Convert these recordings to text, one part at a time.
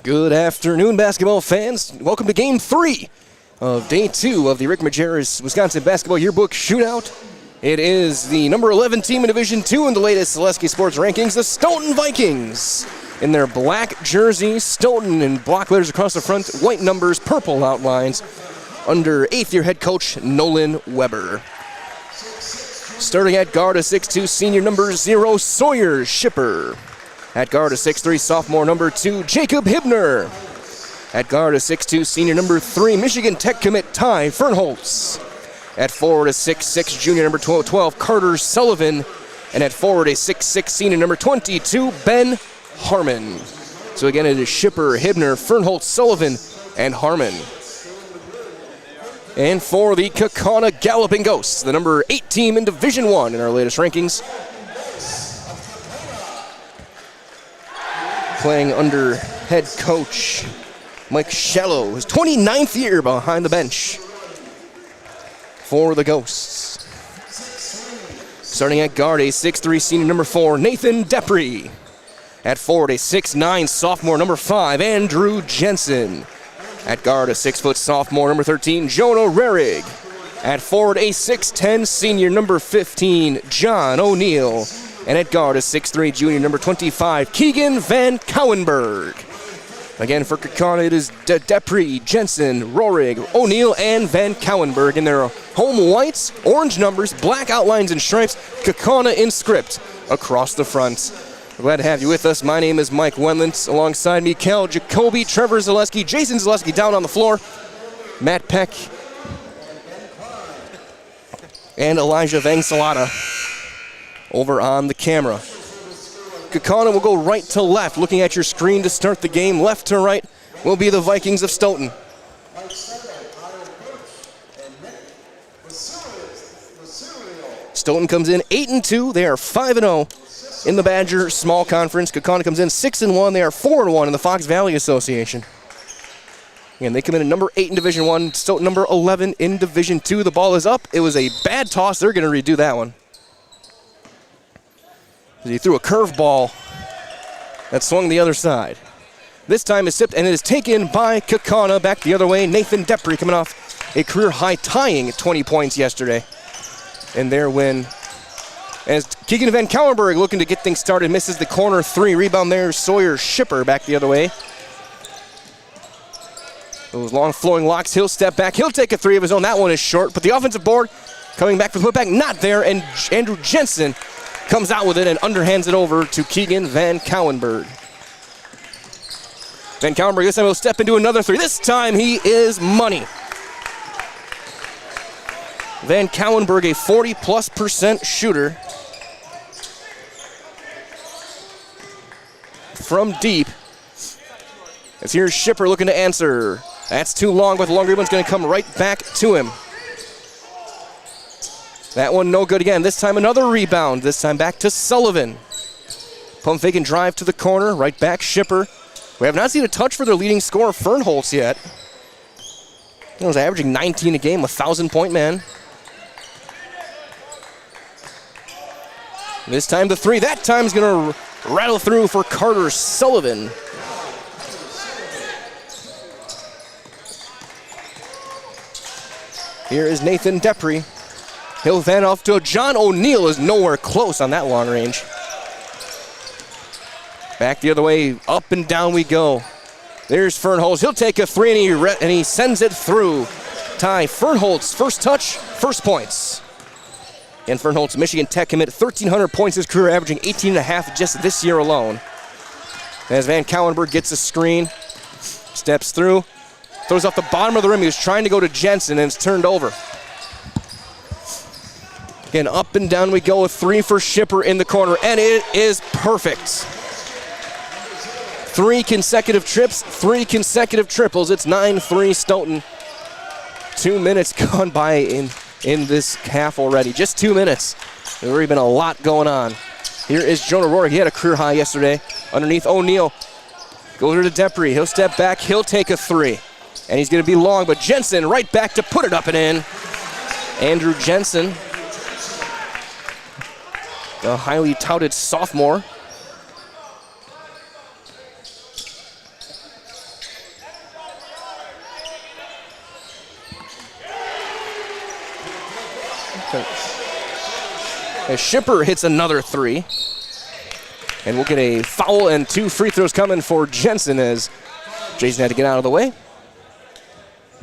Good afternoon, basketball fans. Welcome to Game 3 of Day 2 of the Rick Majerus Wisconsin Basketball Yearbook Shootout. It is the number 11 team in Division 2 in the latest Selesky Sports rankings, the Stoughton Vikings. In their black jerseys, Stoughton in block letters across the front, white numbers, purple outlines, under 8th-year head coach Nolan Weber. Starting at guard, a 6'2", senior number 0, Sawyer Shipper. At guard, a 6'3", sophomore number 2, Jacob Hibner. At guard, a 6'2", senior number 3, Michigan Tech commit Ty Fernholz. At forward, a 6'6", junior number 12, Carter Sullivan. And at forward, a 6'6", senior number 22, Ben Harmon. So again, it is Shipper, Hibner, Fernholz, Sullivan, and Harmon. And for the Kaukauna Galloping Ghosts, the number 8 team in Division 1 in our latest rankings. Playing under head coach Mike Shallow, his 29th year behind the bench for the Ghosts. Starting at guard, a 6'3", senior number 4, Nathan Depre. At forward, a 6'9", sophomore number 5, Andrew Jensen. At guard, a 6-foot sophomore number 13, Jonah Rerig. At forward, a 6'10", senior number 15, John O'Neill. And at guard, a 6'3", junior number 25, Keegan Van Cowenberg. Again, for Kaukauna, it is Depre, Jensen, Rorig, O'Neill, and Van Cowenberg in their home whites, orange numbers, black outlines and stripes, Kaukauna in script across the front. We're glad to have you with us. My name is Mike Wendlandt. Alongside me, Cal Jacoby, Trevor Zaleski, Jason Zaleski down on the floor, Matt Peck, and Elijah Vangsalata over on the camera. Kaukauna will go right to left. Looking at your screen to start the game, left to right will be the Vikings of Stoughton. Stoughton comes in 8-2. They are 5-0 in the Badger Small Conference. Kaukauna comes in 6-1. They are 4-1 in the Fox Valley Association. And they come in at number 8 in Division 1. Stoughton number 11 in Division 2. The ball is up. It was a bad toss. They're going to redo that one. He threw a curveball that swung the other side. This time is tipped, and it is taken by Kaukauna. Back the other way, Nathan Depre coming off a career-high tying 20 points yesterday in their win. As Keegan Van Cowenberg looking to get things started, misses the corner 3. Rebound there, Sawyer Shipper back the other way. Those long flowing locks, he'll step back. He'll take a 3 of his own. That one is short, but the offensive board coming back for the putback, not there, and Andrew Jensen comes out with it and underhands it over to Keegan Van Cowenberg. Van Cowenberg this time will step into another 3. This time he is money. Van Cowenberg, a 40+% shooter from deep. As here's Shipper looking to answer. That's too long, but the long rebound's going to come right back to him. That one no good again. This time another rebound. This time back to Sullivan. Pump fake and drive to the corner. Right back Shipper. We have not seen a touch for their leading scorer, Fernholz, yet. He was averaging 19 a game, 1,000-point man. This time the 3. That time is going to rattle through for Carter Sullivan. Here is Nathan Depre. He'll fan off to John O'Neill, is nowhere close on that long range. Back the other way, up and down we go. There's Fernholz. He'll take a 3 and he sends it through. Ty Fernholz, first touch, first points. And Fernholz, Michigan Tech commit 1,300 points his career, averaging 18.5 just this year alone. As Van Cowenberg gets a screen, steps through, throws off the bottom of the rim. He was trying to go to Jensen and it's turned over. Again, up and down we go. A 3 for Shipper in the corner, and it is perfect. 3 consecutive trips, 3 consecutive triples. It's 9-3 Stoughton. 2 minutes gone by in this half already. Just 2 minutes. There's already been a lot going on. Here is Jonah Rorig. He had a career high yesterday. Underneath O'Neill. Goes to Depre. He'll step back. He'll take a 3. And he's going to be long, but Jensen right back to put it up and in. Andrew Jensen, the highly touted sophomore. As Shipper hits another three. And we'll get a foul and 2 free throws coming for Jensen as Jason had to get out of the way.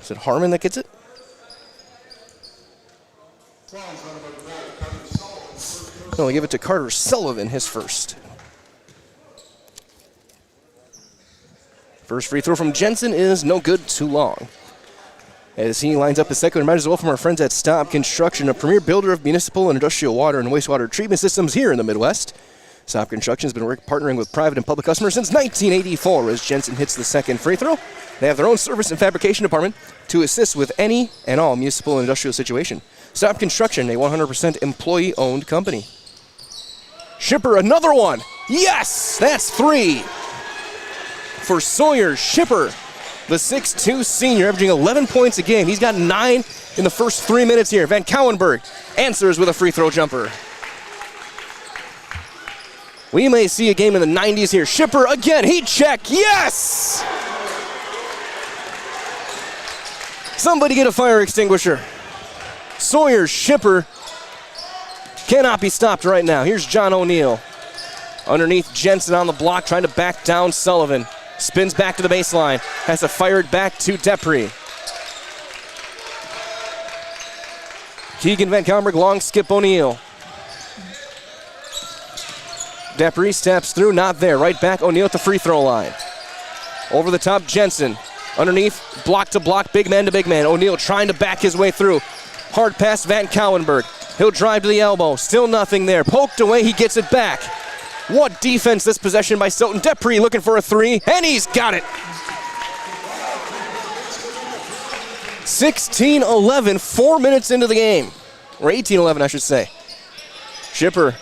Is it Harmon that gets it? No, we give it to Carter Sullivan, his first. First free throw from Jensen is no good, too long. As he lines up his second, might as well from our friends at Stoughton Construction, a premier builder of municipal and industrial water and wastewater treatment systems here in the Midwest. Stoughton Construction has been partnering with private and public customers since 1984 as Jensen hits the second free throw. They have their own service and fabrication department to assist with any and all municipal and industrial situation. Stoughton Construction, a 100% employee-owned company. Shipper, another one. Yes, that's 3 for Sawyer Shipper, the 6'2 senior, averaging 11 points a game. He's got 9 in the first 3 minutes here. Van Cowenberg answers with a free throw jumper. We may see a game in the 90s here. Shipper again, heat check, yes! Somebody get a fire extinguisher. Sawyer Shipper cannot be stopped right now. Here's John O'Neill. Underneath Jensen on the block, trying to back down Sullivan. Spins back to the baseline. Has to fire it back to Depre. Keegan Van Cowenberg, long skip O'Neill. Depre steps through, not there. Right back, O'Neill at the free throw line. Over the top, Jensen. Underneath, block to block, big man to big man. O'Neill trying to back his way through. Hard pass, Van Cowenberg. He'll drive to the elbow. Still nothing there. Poked away, he gets it back. What defense this possession by Stoughton. Depre looking for a 3, and he's got it. 16-11, 4 minutes into the game. Or 18-11, I should say. Shipper.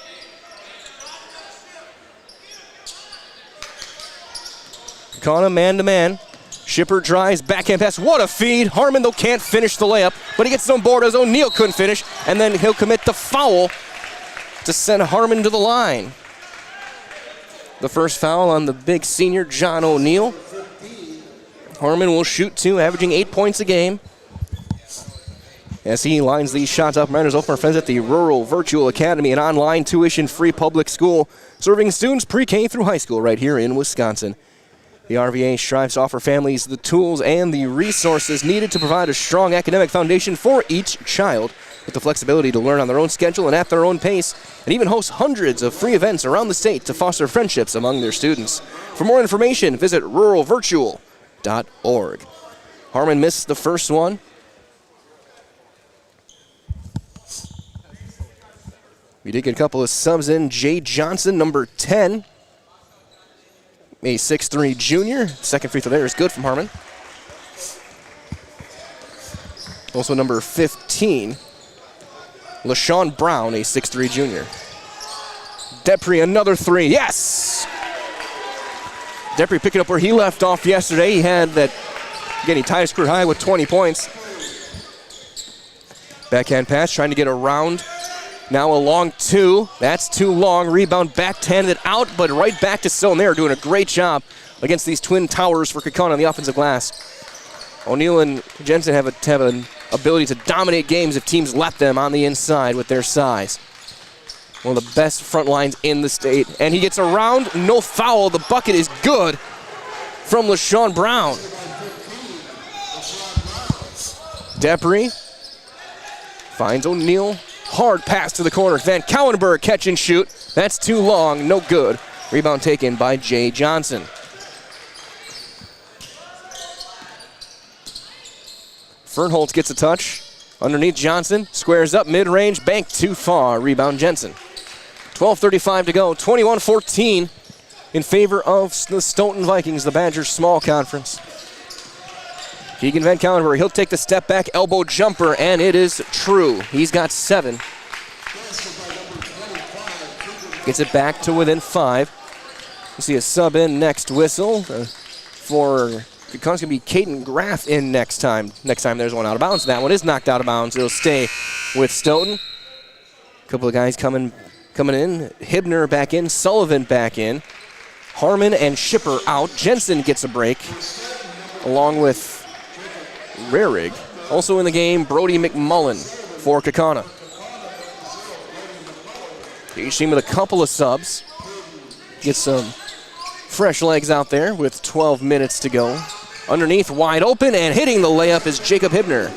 Kaukauna man-to-man. Shipper drives, backhand pass. What a feed. Harmon, though, can't finish the layup, but he gets on board as O'Neill couldn't finish, and then he'll commit the foul to send Harmon to the line. The first foul on the big senior, John O'Neill. Harmon will shoot 2, averaging 8 points a game. As he lines these shots up, Mariners open our friends at the Rural Virtual Academy, an online tuition-free public school serving students pre-K through high school right here in Wisconsin. The RVA strives to offer families the tools and the resources needed to provide a strong academic foundation for each child, with the flexibility to learn on their own schedule and at their own pace, and even host hundreds of free events around the state to foster friendships among their students. For more information, visit ruralvirtual.org. Harmon missed the first one. We did get a couple of subs in. Jay Johnson, number 10. A 6'3 junior. Second free throw there is good from Harmon. Also number 15, LaShawn Brown, a 6'3 junior. Depre, another 3. Yes! Depre picking up where he left off yesterday. He had that, again, he tied his career high with 20 points. Backhand pass, trying to get around. Now a long 2. That's too long. Rebound back-handed out, but right back to Stoughton. They're doing a great job against these twin towers for Kaukauna on the offensive glass. O'Neill and Jensen have an ability to dominate games if teams let them on the inside with their size. One of the best front lines in the state. And he gets around, no foul. The bucket is good from LaShawn Brown. Depre finds O'Neill. Hard pass to the corner. Van Cowenberg catch and shoot. That's too long, no good. Rebound taken by Jay Johnson. Fernholtz gets a touch. Underneath Johnson. Squares up, mid-range, bank too far. Rebound Jensen. 12:35 to go. 21-14 in favor of the Stoughton Vikings, the Badgers small conference. Keegan Van Cowenberg, he'll take the step back elbow jumper, and it is true. He's got 7. Gets it back to within 5. You see a sub in next whistle for Kaukauna. Going to be Caden Graff in next time. Next time there's one out of bounds. That one is knocked out of bounds. It'll stay with Stoughton. A couple of guys coming in. Hibner back in. Sullivan back in. Harmon and Shipper out. Jensen gets a break along with Rarig. Also in the game, Brody McMullen for Kaukauna. Each team with a couple of subs. Get some fresh legs out there with 12 minutes to go. Underneath, wide open, and hitting the layup is Jacob Hibner.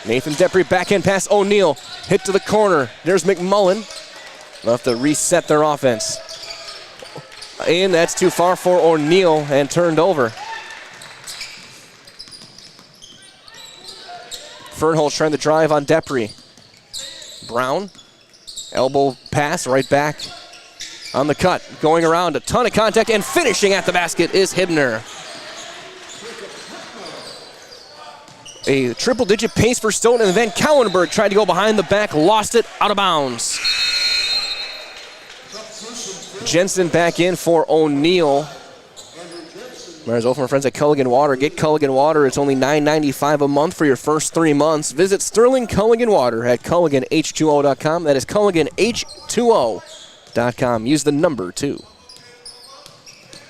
Nathan Depre backhand pass, O'Neal. Hit to the corner. There's McMullen. They'll have to reset their offense. And that's too far for O'Neal and turned over. Fernholz trying to drive on Depre. Brown, elbow pass right back on the cut. Going around, a ton of contact, and finishing at the basket is Hibner. A triple-digit pace for Stoughton, and then Cowenberg tried to go behind the back, lost it, out of bounds. Jensen back in for O'Neal. Mares over my friends at Culligan Water. Get Culligan Water. It's only $9.95 a month for your first 3 months. Visit Sterling Culligan Water at CulliganH2O.com. That is CulliganH2O.com. Use the number 2.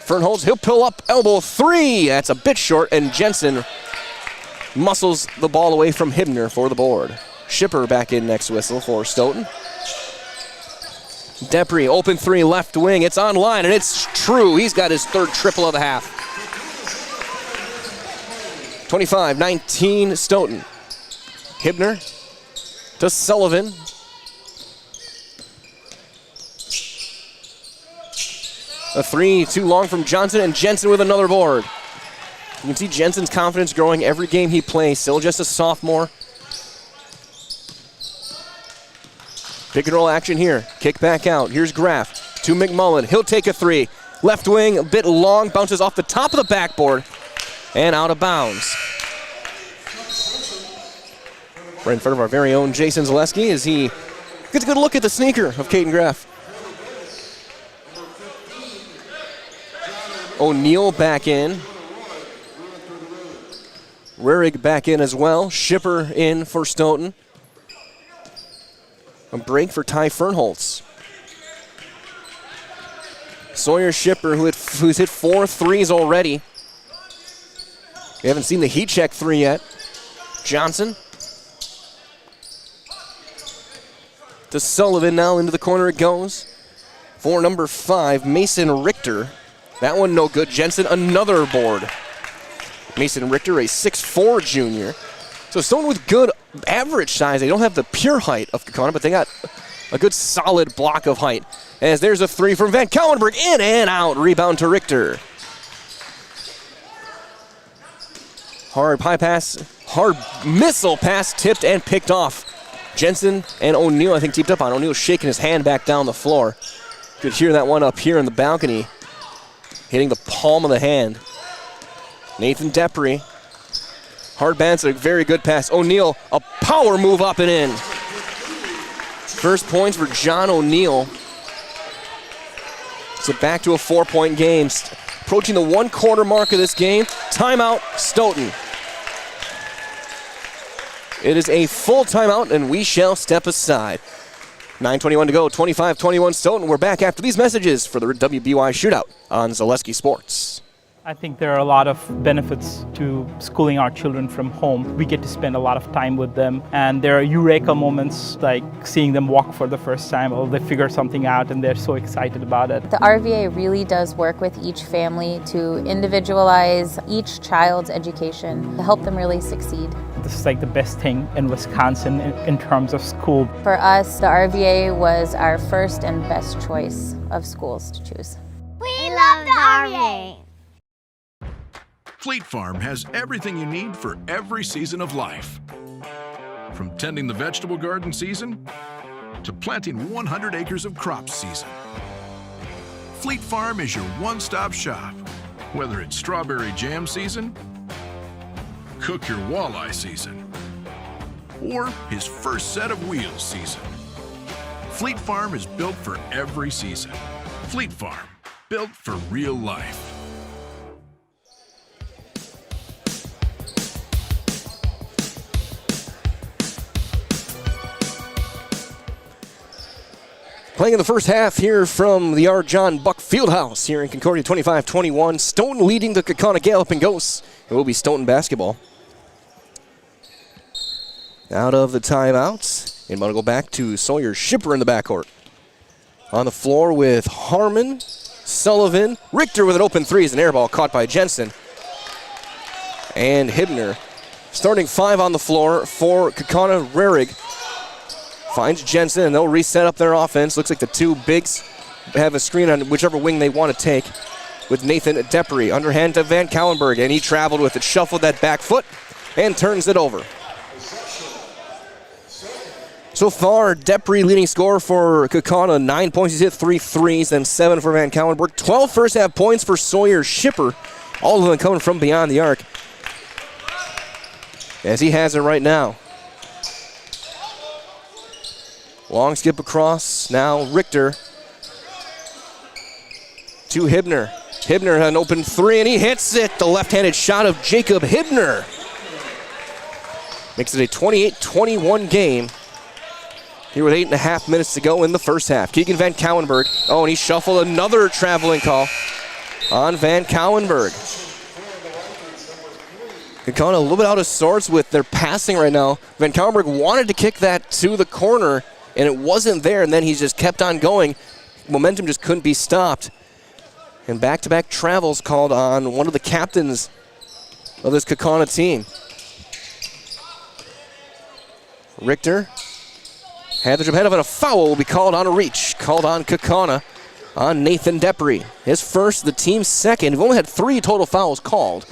Fernholz, he'll pull up, elbow 3. That's a bit short, and Jensen muscles the ball away from Hibner for the board. Schipper back in next whistle for Stoughton. Depre, open 3, left wing. It's online, and it's true. He's got his third triple of the half. 25-19 Stoughton. Hibner to Sullivan. A 3 too long from Johnson, and Jensen with another board. You can see Jensen's confidence growing every game he plays. Still just a sophomore. Pick and roll action here. Kick back out. Here's Graff to McMullen. He'll take a 3. Left wing, a bit long, bounces off the top of the backboard and out of bounds. Right in front of our very own Jason Zaleski as he gets a good look at the sneaker of Caden Graff. O'Neal back in. Rurig back in as well. Schipper in for Stoughton. A break for Ty Fernholz. Sawyer Schipper, who's hit 4 threes already. We haven't seen the heat check 3 yet. Johnson. To Sullivan now, into the corner it goes. For number 5, Mason Richter. That one no good. Jensen, another board. Mason Richter, a 6'4 junior. So Stoughton with good average size. They don't have the pure height of Kaukauna, but they got a good solid block of height. As there's a 3 from Van Cowenberg, in and out. Rebound to Richter. Hard high pass, hard missile pass, tipped and picked off. Jensen and O'Neal, I think, teamed up on. O'Neal shaking his hand back down the floor. Could hear that one up here in the balcony, hitting the palm of the hand. Nathan Depre. Hard bounce, a very good pass. O'Neal, a power move up and in. First points for John O'Neal. So back to a 4-point game. Approaching the 1/4 mark of this game. Timeout, Stoughton. It is a full timeout, and we shall step aside. 9:21 to go, 25-21 Stoughton. We're back after these messages for the WBY Shootout on Zaleski Sports. I think there are a lot of benefits to schooling our children from home. We get to spend a lot of time with them, and there are eureka moments like seeing them walk for the first time, or they figure something out and they're so excited about it. The RVA really does work with each family to individualize each child's education to help them really succeed. This is like the best thing in Wisconsin in terms of school. For us, the RVA was our first and best choice of schools to choose. We love the RVA! Fleet Farm has everything you need for every season of life. From tending the vegetable garden season to planting 100 acres of crops season. Fleet Farm is your one-stop shop. Whether it's strawberry jam season, cook your walleye season, or his first set of wheels season. Fleet Farm is built for every season. Fleet Farm, built for real life. Playing in the first half here from the R. John Buck Fieldhouse here in Concordia, 25-21. Stoughton leading the Kaukauna Galloping Ghosts. It will be Stoughton basketball. out of the timeouts. And going to go back to Sawyer Shipper in the backcourt. On the floor with Harmon, Sullivan, Richter with an open three as an air ball caught by Jensen. And Hibner. Starting 5 on the floor for Kaukauna. Rarig finds Jensen, and they'll reset up their offense. Looks like the two bigs have a screen on whichever wing they want to take with Nathan Depri. Underhand to Van Kauenberg, and he traveled with it, shuffled that back foot, and turns it over. So far, Depri leading scorer for Kaukauna, 9 points. He's hit 3 threes, then 7 for Van Kauenberg. 12 first half points for Sawyer Shipper, all of them coming from beyond the arc, as he has it right now. Long skip across, now Richter to Hibner. Hibner had an open three, and he hits it. The left-handed shot of Jacob Hibner makes it a 28-21 game here with 8.5 minutes to go in the first half. Keegan Van Kauenberg, and he shuffled another traveling call on Van Kauenberg. Kaukauna a little bit out of sorts with their passing right now. Van Kauenberg wanted to kick that to the corner, and it wasn't there, and then he just kept on going. Momentum just couldn't be stopped. And back-to-back travels called on one of the captains of this Kaukauna team. Richter had the jump ahead of it. A foul will be called on a reach. Called on Kaukauna on Nathan Depri. His first, the team's second. We've only had 3 total fouls called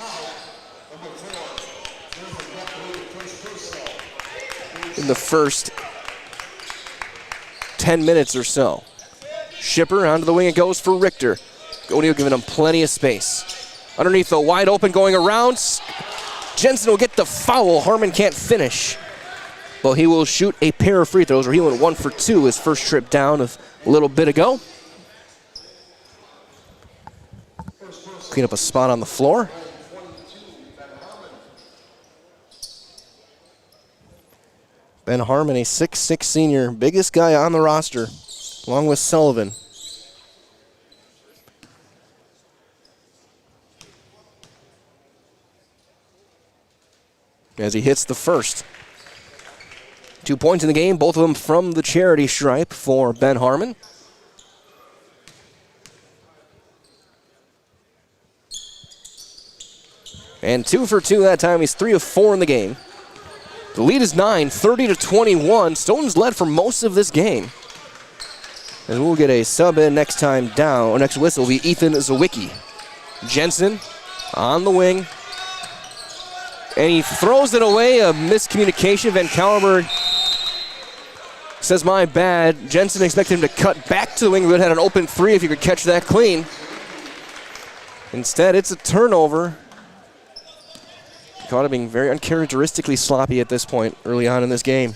in the first 10 minutes or so. Shipper onto the wing, it goes for Richter. O'Neal giving him plenty of space. Underneath, though, wide open, going around. Jensen will get the foul. Harmon can't finish. But he will shoot a pair of free throws, where he went 1 for 2 his first trip down a little bit ago. Clean up a spot on the floor. Ben Harmon, a 6'6" senior, biggest guy on the roster, along with Sullivan. As he hits the first. 2 points in the game, both of them from the charity stripe for Ben Harmon. And 2 for 2 that time. He's 3 of 4 in the game. The lead is 9, 30-21. Stoughton's led for most of this game. And we'll get a sub in next time down. Or next whistle will be Ethan Zawicki. Jensen on the wing. And he throws it away, a miscommunication. Van Kauenberg says, my bad. Jensen expected him to cut back to the wing. We would have had an open 3 if he could catch that clean. Instead, it's a turnover. Kaukauna being very uncharacteristically sloppy at this point early on in this game.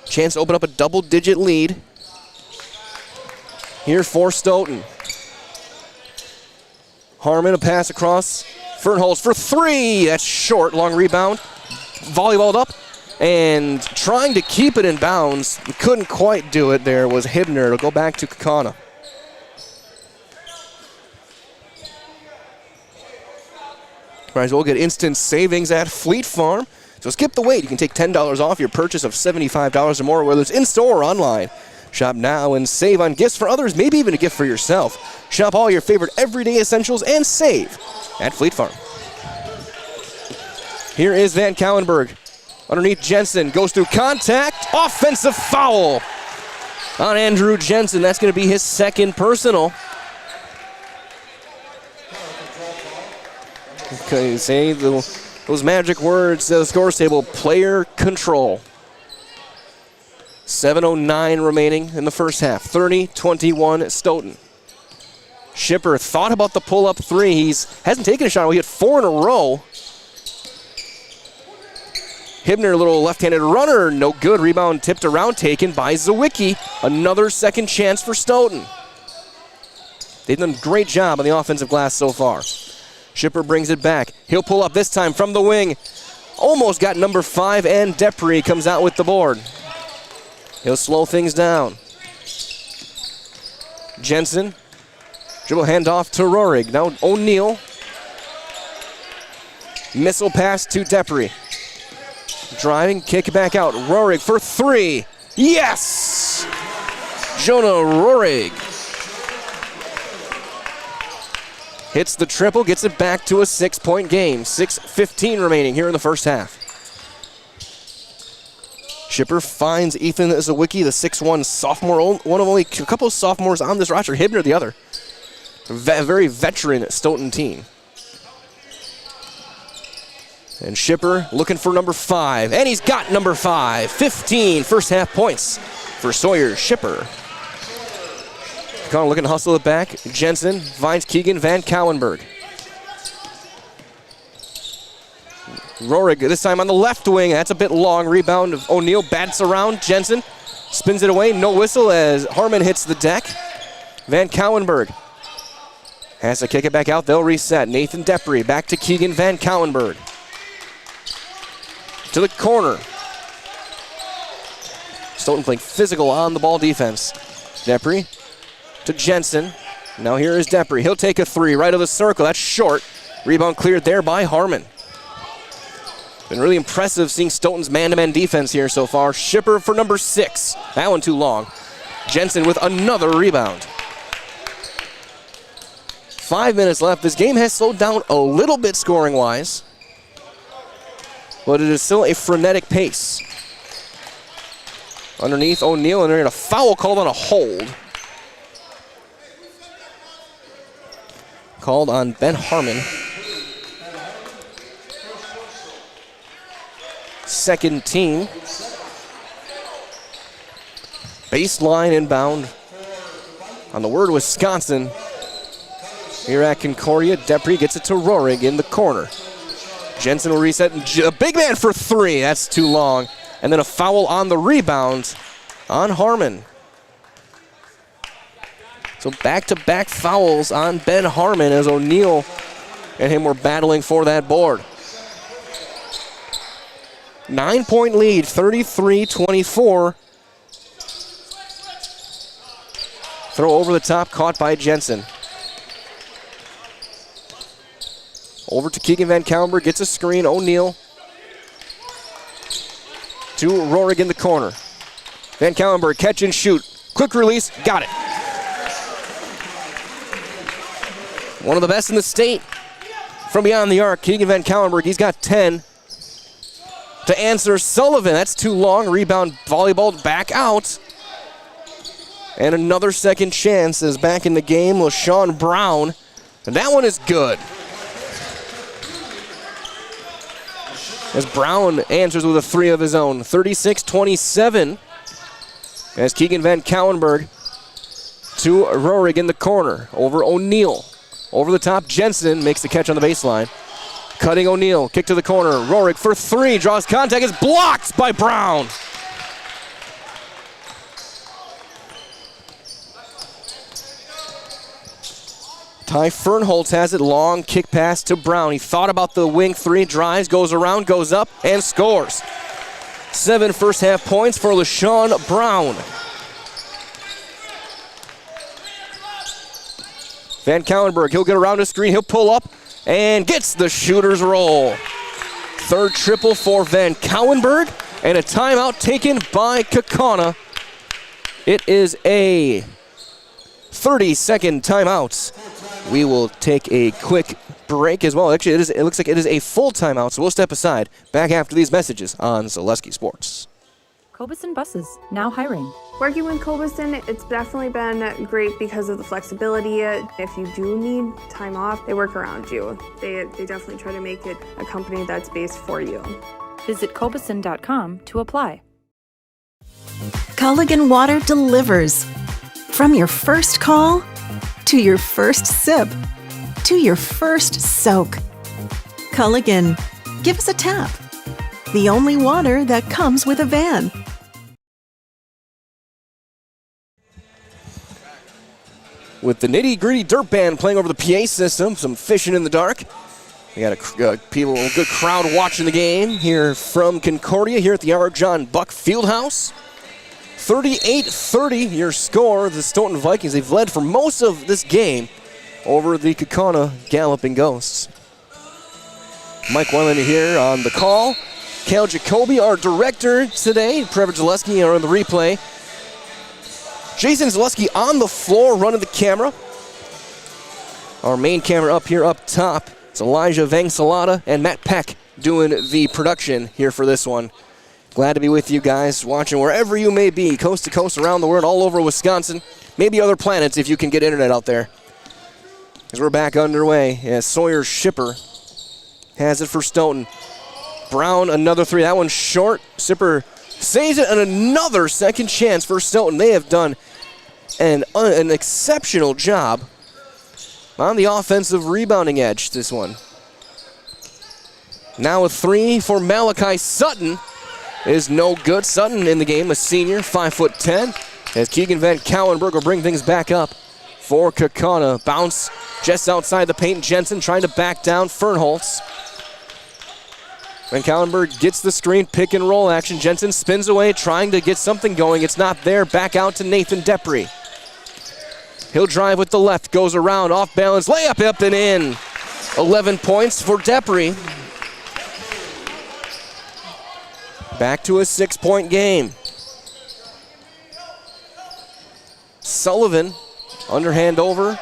Chance to open up a double-digit lead here for Stoughton. Harmon, a pass across. Fernholz for 3. That's short. Long rebound. Volleyballed up and trying to keep it in bounds. Couldn't quite do it. There was Hibner. It'll go back to Kaukauna. Might as well get instant savings at Fleet Farm. So skip the wait. You can take $10 off your purchase of $75 or more, whether it's in-store or online. Shop now and save on gifts for others, maybe even a gift for yourself. Shop all your favorite everyday essentials and save at Fleet Farm. Here is Van Kauenberg. Underneath Jensen, goes through contact. Offensive foul on Andrew Jensen. That's going to be his second personal. Okay, say those magic words, the scores table, player control. 7:09 remaining in the first half. 30-21 Stoughton. Shipper thought about the pull-up 3. He hasn't taken a shot. He hit 4 in a row. Hibner, a little left-handed runner, no good. Rebound tipped around, taken by Zawicki. Another second chance for Stoughton. They've done a great job on the offensive glass so far. Shipper brings it back. He'll pull up this time from the wing. Almost got number 5, and Depri comes out with the board. He'll slow things down. Jensen, dribble handoff to Rohrig. Now O'Neal. Missile pass to Depri. driving, kick back out. Rohrig for three. Yes! Jonah Rohrig hits the triple, gets it back to a 6-point game. 6:15 remaining here in the first half. Shipper finds Ethan Zawicki, the 6'1 sophomore, one of only a couple of sophomores on this roster. Hibner, the other. A very veteran Stoughton team. And Shipper looking for number 5. And he's got number 5. 15 first half points for Sawyer Shipper. Kaukauna looking to hustle it back. Jensen finds Keegan Van Cowenberg. Rohrig this time on the left wing. That's a bit long. Rebound of O'Neal bats around. Jensen spins it away. No whistle as Harmon hits the deck. Van Cowenberg has to kick it back out. They'll reset. Nathan Depry back to Keegan Van Cowenberg. To the corner. Stoughton playing physical on the ball defense. Depry to Jensen. Now here is Depry. He'll take a three right of the circle. That's short. Rebound cleared there by Harmon. Been really impressive seeing Stoughton's man-to-man defense here so far. Shipper for number 6. That one too long. Jensen with another rebound. 5 minutes left. This game has slowed down a little bit scoring-wise, but it is still a frenetic pace. Underneath O'Neal, and they're going to foul called on a hold. Called on Ben Harmon. Second team. Baseline inbound on the word Wisconsin. Here at Concordia, Depry gets it to Rohrig in the corner. Jensen will reset. A big man for three. That's too long. And then a foul on the rebound on Harmon. So back-to-back fouls on Ben Harmon as O'Neal and him were battling for that board. 9-point lead, 33-24. Throw over the top, caught by Jensen. Over to Keegan Van Cowenberg, gets a screen. O'Neal to Rohrig in the corner. Van Cowenberg, catch and shoot. Quick release, got it. One of the best in the state. From beyond the arc, Keegan Van Cowenberg, he's got 10. To answer Sullivan, that's too long. Rebound volleyball back out. And another second chance is back in the game. LaShawn Brown, and that one is good. As Brown answers with a three of his own. 36-27. As Keegan Van Cowenberg to Rohrig in the corner. Over O'Neal. Over the top, Jensen makes the catch on the baseline. Cutting O'Neal, kick to the corner. Rohrig for three, draws contact, is blocked by Brown. Ty Fernholtz has it, long kick pass to Brown. He thought about the wing three, drives, goes around, goes up, and scores. 7 first half points for LaShawn Brown. Van Cowenberg, he'll get around the screen, he'll pull up, and gets the shooter's roll. Third triple for Van Cowenberg, and a timeout taken by Kaukauna. It is a 30-second timeout. We will take a quick break as well. Actually, it looks like it is a full timeout, so we'll step aside. Back after these messages on Zaleski Sports. Cobison Buses, now hiring. Working with Cobison, it's definitely been great because of the flexibility. If you do need time off, they work around you. They definitely try to make it a company that's based for you. Visit cobison.com to apply. Culligan Water delivers. From your first call, to your first sip, to your first soak. Culligan, give us a tap. The only water that comes with a van. With the nitty-gritty dirt band playing over the PA system, some fishing in the dark. We got a good crowd watching the game here from Concordia here at the R. John Buck Fieldhouse. 38-30 your score. The Stoughton Vikings, they've led for most of this game over the Kaukauna Galloping Ghosts. Mike Weilander here on the call. Cal Jacoby, our director today. Trevor Zaleski are on the replay. Jason Zaleski on the floor running the camera. Our main camera up here up top. It's Elijah Vangsalata and Matt Peck doing the production here for this one. Glad to be with you guys, watching wherever you may be, coast to coast, around the world, all over Wisconsin. Maybe other planets if you can get internet out there. As we're back underway, as Sawyer Shipper has it for Stoughton. Brown, another three. That one's short. Shipper saves it, and another second chance for Stoughton. They have done an exceptional job on the offensive rebounding edge, this one. Now a three for Malachi Sutton is no good. Sutton in the game, a senior, 5'10", as Keegan Van Cowenberg will bring things back up for Kaukauna. Bounce just outside the paint. Jensen trying to back down Fernholz. Van Cowenberg gets the screen, pick and roll action. Jensen spins away, trying to get something going. It's not there. Back out to Nathan Depre. He'll drive with the left, goes around, off balance, layup up and in. 11 points for Depre. Back to a 6-point game. Sullivan, underhand over,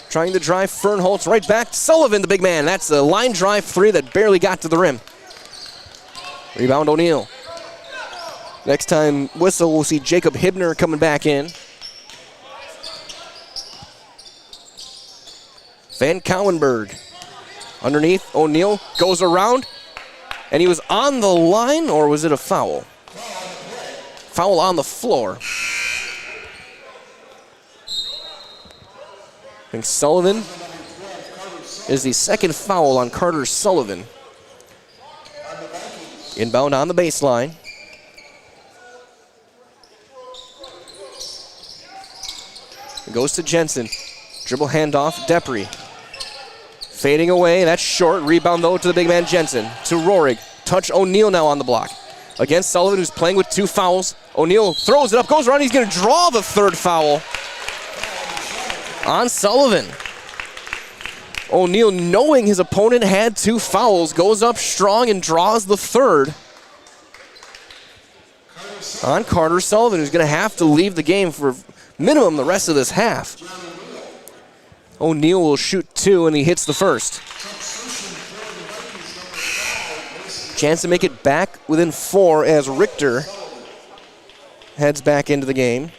trying to drive Fernholz right back. Sullivan, the big man. That's a line drive three that barely got to the rim. Rebound O'Neal. Next time whistle, we'll see Jacob Hibner coming back in. Van Cowenberg underneath. O'Neal goes around, and he was on the line, or was it a foul? Foul on the floor. I think Sullivan is the second foul on Carter Sullivan. Inbound on the baseline. It goes to Jensen. Dribble handoff, Depre. Fading away, that's short. Rebound though to the big man Jensen. To Rohrig. Touch O'Neal now on the block. Against Sullivan, who's playing with two fouls. O'Neal throws it up, goes around. He's going to draw the third foul on Sullivan. O'Neal, knowing his opponent had two fouls, goes up strong and draws the third on Carter Sullivan, who's going to have to leave the game for minimum the rest of this half. O'Neal will shoot two, and he hits the first. Chance to make it back within 4 as Richter heads back into the game.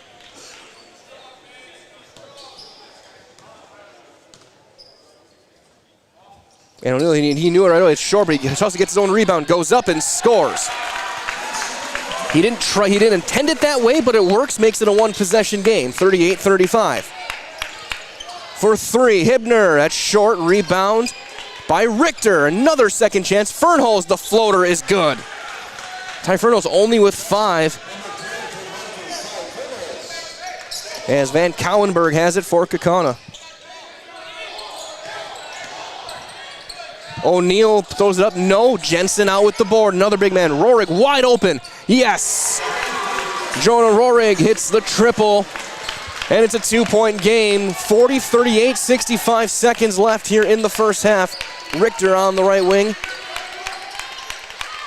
And O'Neal, he knew it right away. It's short, but he also gets his own rebound, goes up and scores. He didn't intend it that way, but it works, makes it a one-possession game, 38-35. For three, Hibner, that's short, rebound by Richter. Another second chance. Fernholz, the floater is good. Ty Fernholz only with 5. As Van Cowenberg has it for Kaukauna. O'Neal throws it up, no. Jensen out with the board, another big man. Rohrig wide open, yes. Jonah Rohrig hits the triple. And it's a 2-point game. 40-38, 65 seconds left here in the first half. Richter on the right wing.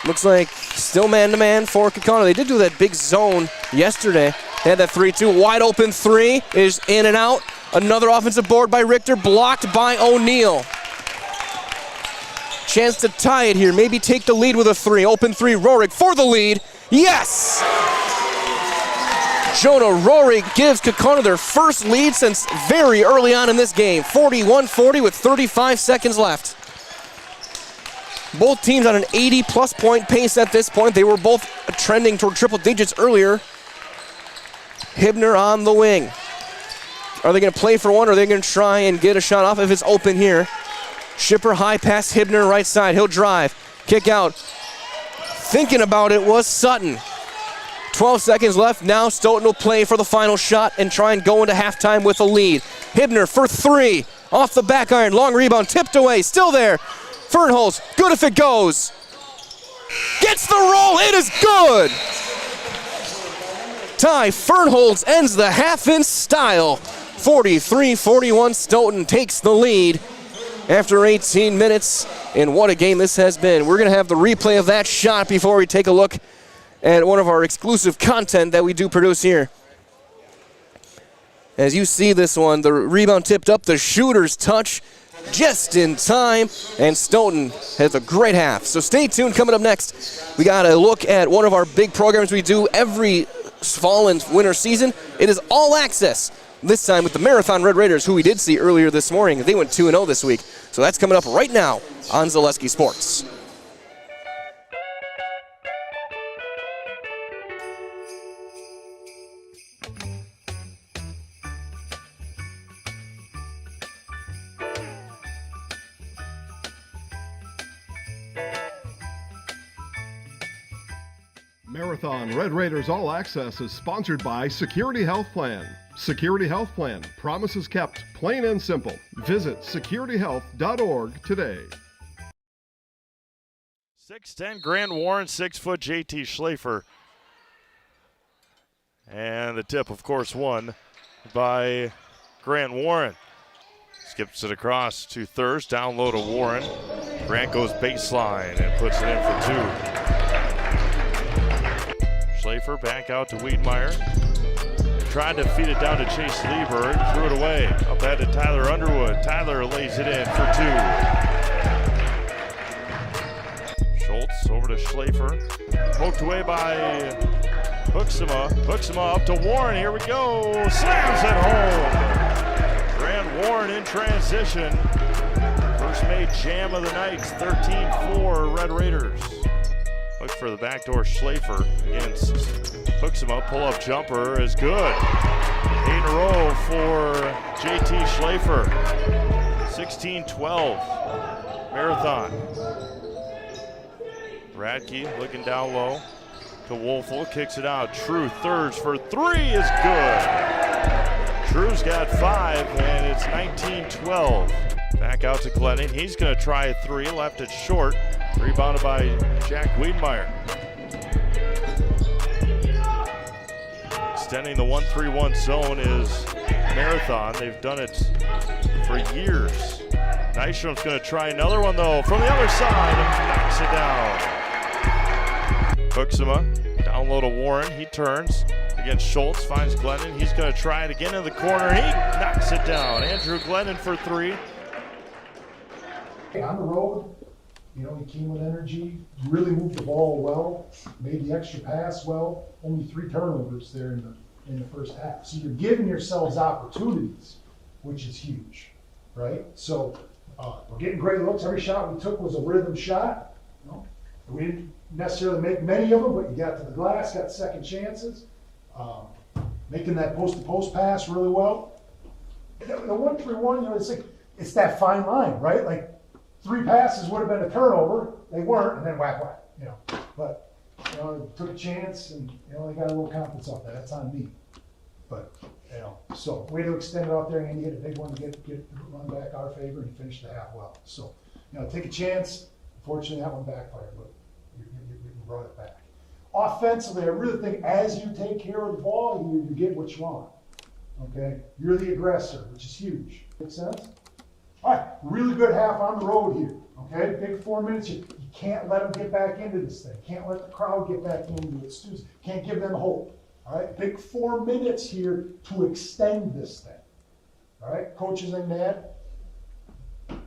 Looks like still man-to-man for Kaukauna. They did do that big zone yesterday. They had that 3-2. Wide open three is in and out. Another offensive board by Richter, blocked by O'Neal. Chance to tie it here. Maybe take the lead with a three. Open three, Rohrig for the lead. Yes! Jonah Rohrig gives Kaukauna their first lead since very early on in this game. 41-40 with 35 seconds left. Both teams on an 80-plus point pace at this point. They were both trending toward triple digits earlier. Hibner on the wing. Are they going to play for one, or are they going to try and get a shot off if it's open here? Shipper high pass, Hibner right side. He'll drive. Kick out. Thinking about it was Sutton. 12 seconds left. Now Stoughton will play for the final shot and try and go into halftime with a lead. Hibner for three. Off the back iron. Long rebound. Tipped away. Still there. Fernholz. Good if it goes. Gets the roll. It is good. Ty Fernholz ends the half in style. 43-41. Stoughton takes the lead after 18 minutes, and what a game this has been. We're going to have the replay of that shot before we take a look at one of our exclusive content that we do produce here. As you see this one, the rebound tipped up, the shooter's touch just in time, and Stoughton has a great half. So stay tuned. Coming up next, we got a look at one of our big programs we do every fall and winter season. It is all access, this time with the Marathon Red Raiders, who we did see earlier this morning. They went 2-0 this week. So that's coming up right now on Zaleski Sports. Marathon Red Raiders All Access is sponsored by Security Health Plan. Security Health Plan. Promises kept, plain and simple. Visit securityhealth.org today. 6'10" Grant Warren, 6-foot JT Schlafer. And the tip, of course, won by Grant Warren. Skips it across to Thurs, down low to Warren. Grant goes baseline and puts it in for two. Schlafer back out to Wiedmeyer. Tried to feed it down to Chase Lieberg, threw it away. Up ahead to Tyler Underwood. Tyler lays it in for two. Schultz over to Schlafer. Poked away by Hooksema. Hooksema up to Warren. Here we go. Slams it home. Grant Warren in transition. First made jam of the night. 13-4 Red Raiders. Look for the backdoor Schlafer against Hooksema. Pull-up jumper is good. 8 in a row for JT Schlafer. 16-12 Marathon. Radke looking down low to Wolfel. Kicks it out. True Thurs for three is good. True's got 5, and it's 19-12. Back out to Glennon. He's going to try a three. Left it short. Rebounded by Jack Wiedmeyer. Extending the 1-3-1 zone is Marathon. They've done it for years. Nystrom's going to try another one, though, from the other side and knocks it down. Hooksema down low to Warren. He turns against Schultz. Finds Glennon. He's going to try it again in the corner. He knocks it down. Andrew Glennon for three. On the road, you know, he came with energy, really moved the ball well, made the extra pass well, only 3 turnovers there in the first half. So you're giving yourselves opportunities, which is huge, right? So we're getting great looks. Every shot we took was a rhythm shot. You know? We didn't necessarily make many of them, but you got to the glass, got second chances. Making that post-to-post pass really well. The 1-3-1, you know, it's that fine line, right? Like, 3 passes would have been a turnover. They weren't, and then whack, you know. But, you know, took a chance, and, you know, they got a little confidence off that. That's on me. But, you know, so way to extend it out there, and you hit a big one to get run back our favor, and he finished the half well. So, you know, take a chance. Unfortunately, that one backfired, but you brought it back. Offensively, I really think as you take care of the ball, you get what you want. Okay? You're the aggressor, which is huge. Make sense? All right, really good half on the road here, okay? Big 4 minutes. You can't let them get back into this thing. Can't let the crowd get back into it. Students can't give them hope, all right? Big 4 minutes here to extend this thing, all right? Coaches and Dad. All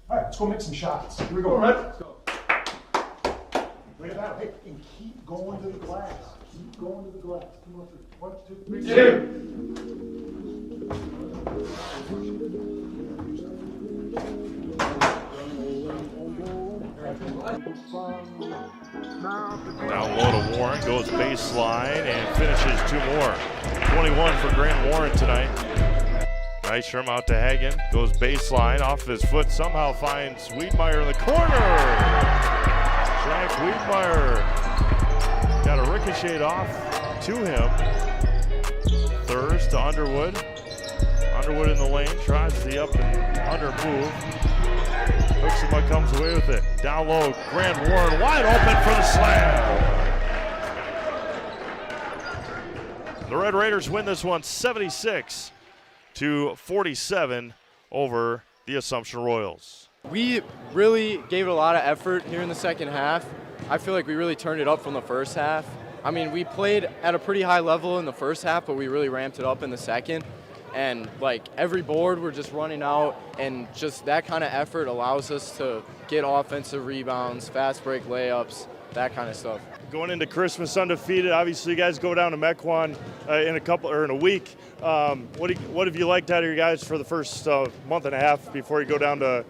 right, let's go make some shots. Here we go. All right, let's go. Wait about it, and keep going to the glass. Keep going to the glass. 1, 2, 3, 2. Down low to Warren, goes baseline and finishes 2 more. 21 for Grant Warren tonight. Nystrom out to Hagen, goes baseline, off his foot, somehow finds Wiedmeyer in the corner. Jack Wiedmeyer got a ricochet off to him. Thurs to Underwood. Underwood in the lane, tries the up and under move. Hooksema comes away with it. Down low, Grant Warren wide open for the slam. The Red Raiders win this one 76-47 over the Assumption Royals. We really gave it a lot of effort here in the second half. I feel like we really turned it up from the first half. I mean, we played at a pretty high level in the first half, but we really ramped it up in the second. And like every board, we're just running out, and just that kind of effort allows us to get offensive rebounds, fast break layups, that kind of stuff. Going into Christmas undefeated, obviously you guys go down to Mequon in a week. What have you liked out of your guys for the first month and a half before you go down to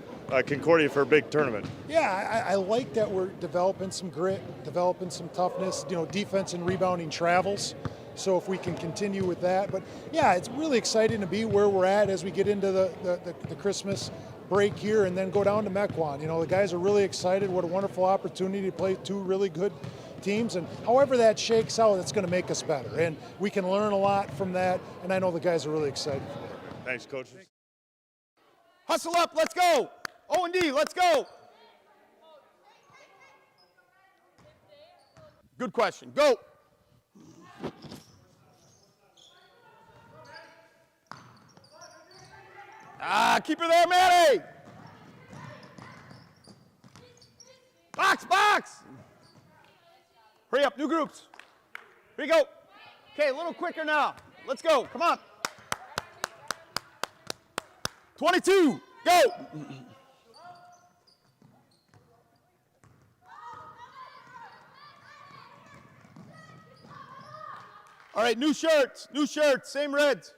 Concordia for a big tournament? Yeah, I like that we're developing some grit, developing some toughness. Defense and rebounding travels. So if we can continue with that. But yeah, it's really exciting to be where we're at as we get into the Christmas break here and then go down to Mequon. The guys are really excited. What a wonderful opportunity to play two really good teams. And however that shakes out, it's going to make us better. And we can learn a lot from that. And I know the guys are really excited for that. Thanks, Coach. Hustle up, let's go. O&D, let's go. Good question, go. Keep her there, Manny. Box. Hurry up, new groups. Here you go. Okay, a little quicker now. Let's go, come on. 22, go. All right, new shirts, same reds.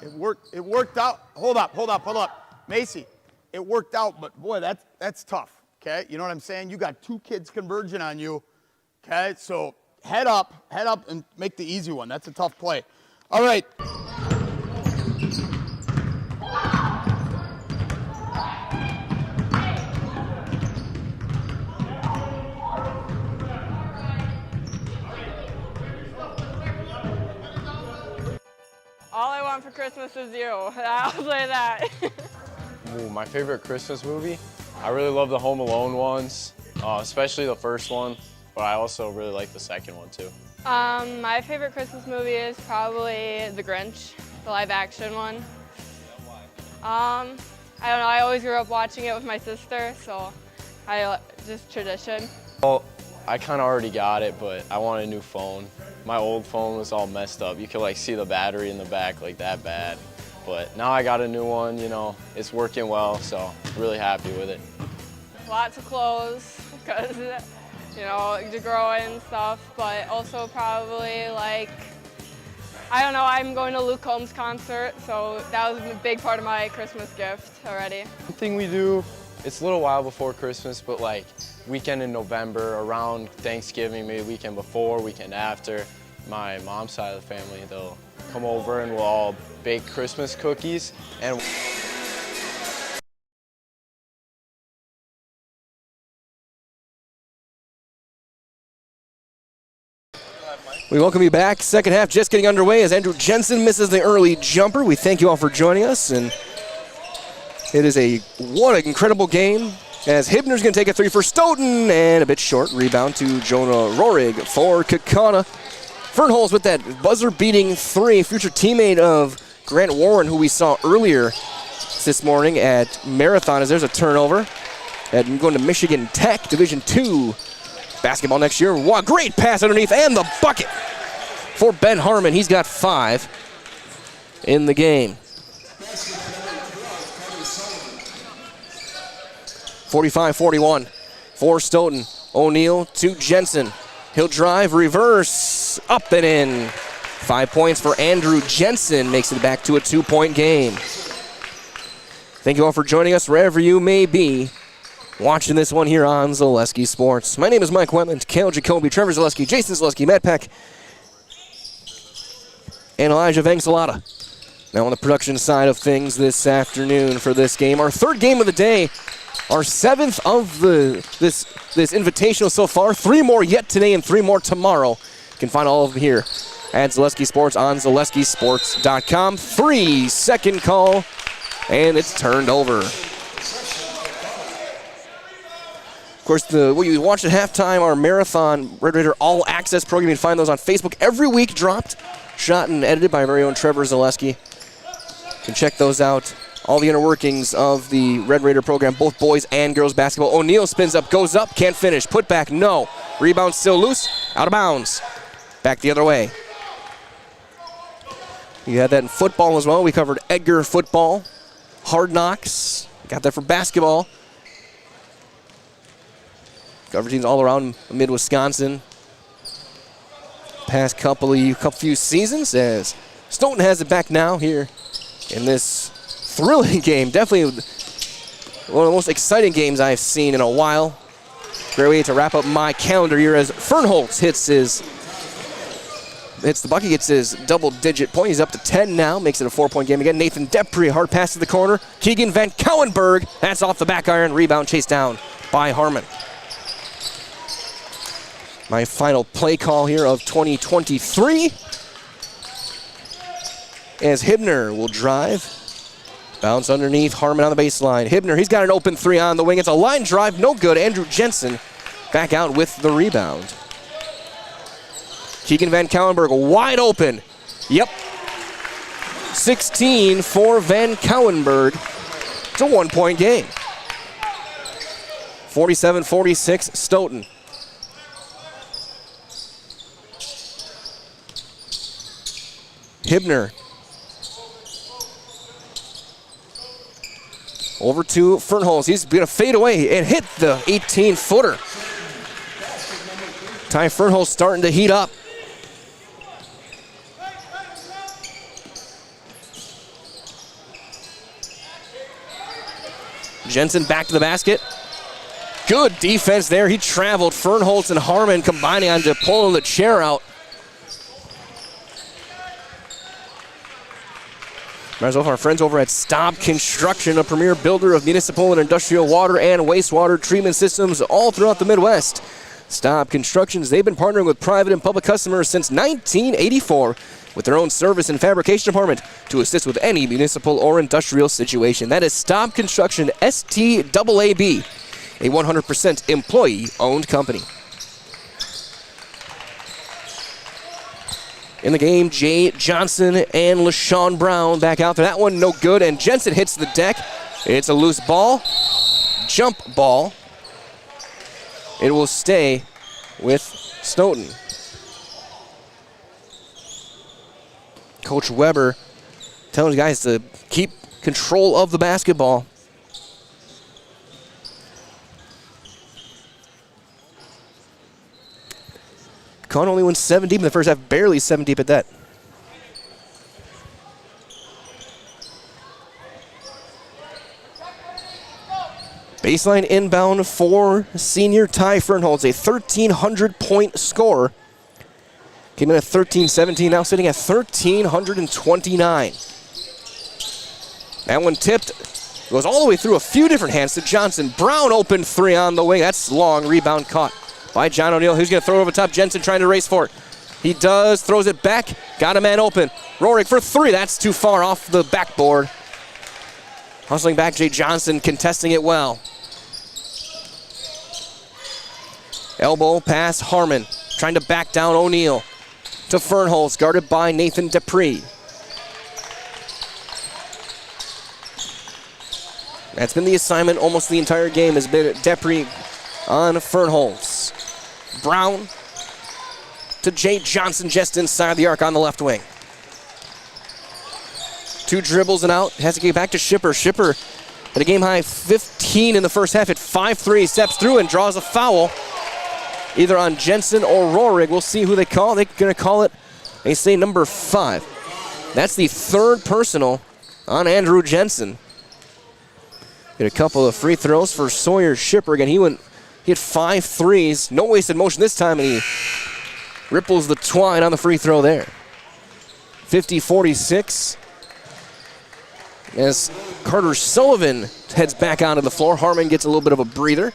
It worked out. Hold up. Macy, it worked out, but boy, that's tough, okay? You know what I'm saying? You got two kids converging on you, okay? So head up and make the easy one. That's a tough play. All right. All I want for Christmas is you. I'll say that. Ooh, my favorite Christmas movie? I really love the Home Alone ones, especially the first one, but I also really like the second one too. My favorite Christmas movie is probably The Grinch, the live action one. I don't know, I always grew up watching it with my sister, so just tradition. Well, I kind of already got it, but I want a new phone. My old phone was all messed up. You could see the battery in the back that bad. But now I got a new one, it's working well, so really happy with it. Lots of clothes, because, to grow and stuff, but also probably I don't know, I'm going to Luke Combs' concert, so that was a big part of my Christmas gift already. One thing we do, it's a little while before Christmas, but weekend in November, around Thanksgiving, maybe weekend before, weekend after, my mom's side of the family, they'll come over and we'll all bake Christmas cookies. And we welcome you back. Second half just getting underway as Andrew Jensen misses the early jumper. We thank you all for joining us, and it is what an incredible game as Hibner's going to take a three for Stoughton, and a bit short. Rebound to Jonah Rohrig for Kaukauna. Fernholz with that buzzer-beating three, future teammate of Grant Warren, who we saw earlier this morning at Marathon, as there's a turnover. And going to Michigan Tech, Division II basketball next year. Wow, great pass underneath, and the bucket for Ben Harmon. He's got 5 in the game. 45-41 for Stoughton. O'Neal to Jensen. He'll drive, reverse, up and in. 5 points for Andrew Jensen, makes it back to a 2-point game. Thank you all for joining us wherever you may be watching this one here on Zaleski Sports. My name is Mike Wetland, Cale Jacoby, Trevor Zaleski, Jason Zaleski, Matt Peck, and Elijah Vangsalata. Now on the production side of things this afternoon for this game, our third game of the day, our 7th of this invitational so far. 3 more yet today and 3 more tomorrow. You can find all of them here at Zaleski Sports on ZaleskiSports.com. 3-second call, and it's turned over. course, what you watched at halftime, our Marathon Red Raider All Access program. You can find those on Facebook every week, dropped, shot, and edited by our very own Trevor Zaleski. You can check those out. All the inner workings of the Red Raider program, both boys and girls basketball. O'Neal spins up, goes up, can't finish. Put back, no. Rebound still loose, out of bounds. Back the other way. You had that in football as well. We covered Edgar football, Hard Knocks. Got that for basketball. Covered teams all around mid-Wisconsin. Past few seasons, as Stoughton has it back now here in this thrilling game. Definitely one of the most exciting games I've seen in a while. Great way to wrap up my calendar here as Fernholz hits the bucket, gets his double-digit point. He's up to 10 now, makes it a 4-point game again. Nathan Depre, hard pass to the corner. Keegan Van Cowenberg, that's off the back iron. Rebound chased down by Harmon. My final play call here of 2023 as Hibner will drive. Bounce underneath, Harmon on the baseline. Hibner, he's got an open three on the wing. It's a line drive, no good. Andrew Jensen back out with the rebound. Keegan Van Cowenberg wide open. Yep. 16 for Van Cowenberg. It's a 1-point game. 47-46 Stoughton. Hibner. Over to Fernholz. He's going to fade away and hit the 18-footer. Ty Fernholz starting to heat up. Jensen back to the basket. Good defense there. He traveled. Fernholz and Harmon combining on to pulling the chair out. Might as well, our friends over at Staub Construction, a premier builder of municipal and industrial water and wastewater treatment systems all throughout the Midwest. Staub Constructions, they've been partnering with private and public customers since 1984 with their own service and fabrication department to assist with any municipal or industrial situation. That is Staub Construction, STAAB, a 100% employee-owned company. In the game, Jay Johnson and LaShawn Brown back out there. That one no good, and Jensen hits the deck. It's a loose ball, jump ball. It will stay with Stoughton. Coach Weber telling the guys to keep control of the basketball. Con only went 7 deep in the first half, barely 7 deep at that. Baseline inbound for senior Ty Fernholz, a 1,300-point scorer. Came in at 1,317, now sitting at 1,329. That one tipped, goes all the way through a few different hands to Johnson. Brown open three on the wing, that's long, rebound caught by John O'Neal, who's going to throw it over the top. Jensen trying to race for it. He does, throws it back, got a man open. Rorik for three, that's too far off the backboard. Hustling back, Jay Johnson contesting it well. Elbow pass, Harmon, trying to back down O'Neal. To Fernholz, guarded by Nathan Depre. That's been the assignment almost the entire game, has been Depre on Fernholz. Brown to Jay Johnson just inside the arc on the left wing. 2 dribbles and out. Has to get back to Schipper. Schipper at a game-high 15 in the first half. At 5-3, steps through and draws a foul. Either on Jensen or Rohrig. We'll see who they call. They're going to call it, they say, number 5. That's the 3rd personal on Andrew Jensen. Get a couple of free throws for Sawyer Schipper. Again, he hit 5 threes. No wasted motion this time, and he ripples the twine on the free throw there. 50-46. As Carter Sullivan heads back onto the floor, Harmon gets a little bit of a breather.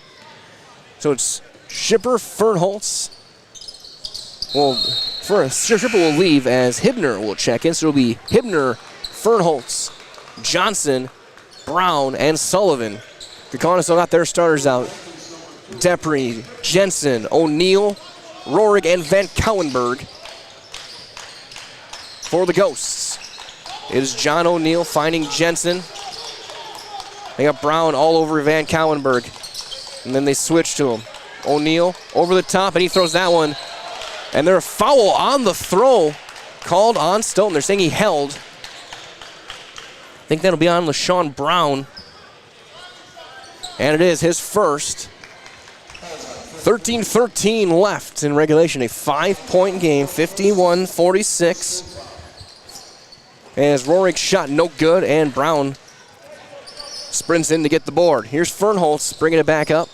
So it's Schipper, Fernholz. Well, Schipper will leave as Hibner will check in. So it'll be Hibner, Fernholz, Johnson, Brown, and Sullivan. Kaukauna still got their starters out. Depre, Jensen, O'Neill, Rohrig, and Van Couwenberg for the Ghosts. It is John O'Neill finding Jensen. They got Brown all over Van Couwenberg. And then they switch to him. O'Neill over the top, and he throws that one. And there's a foul on the throw called on Stoughton. They're saying he held. I think that'll be on LaShawn Brown. And it is his first. 13-13 left in regulation. A 5-point game, 51-46. As Rohrig's shot no good, and Brown sprints in to get the board. Here's Fernholz bringing it back up.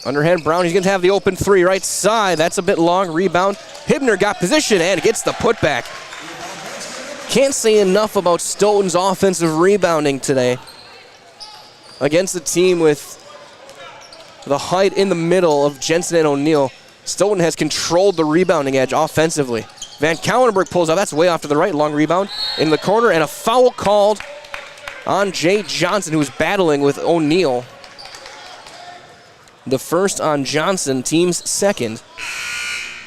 Underhand Brown, he's going to have the open three right side. That's a bit long. Rebound. Hibner got position and gets the putback. Can't say enough about Stoughton's offensive rebounding today against a team with the height in the middle of Jensen and O'Neill. Stoughton has controlled the rebounding edge offensively. Van Couwenberg pulls out. That's way off to the right. Long rebound in the corner, and a foul called on Jay Johnson, who was battling with O'Neill. The first on Johnson, team's second.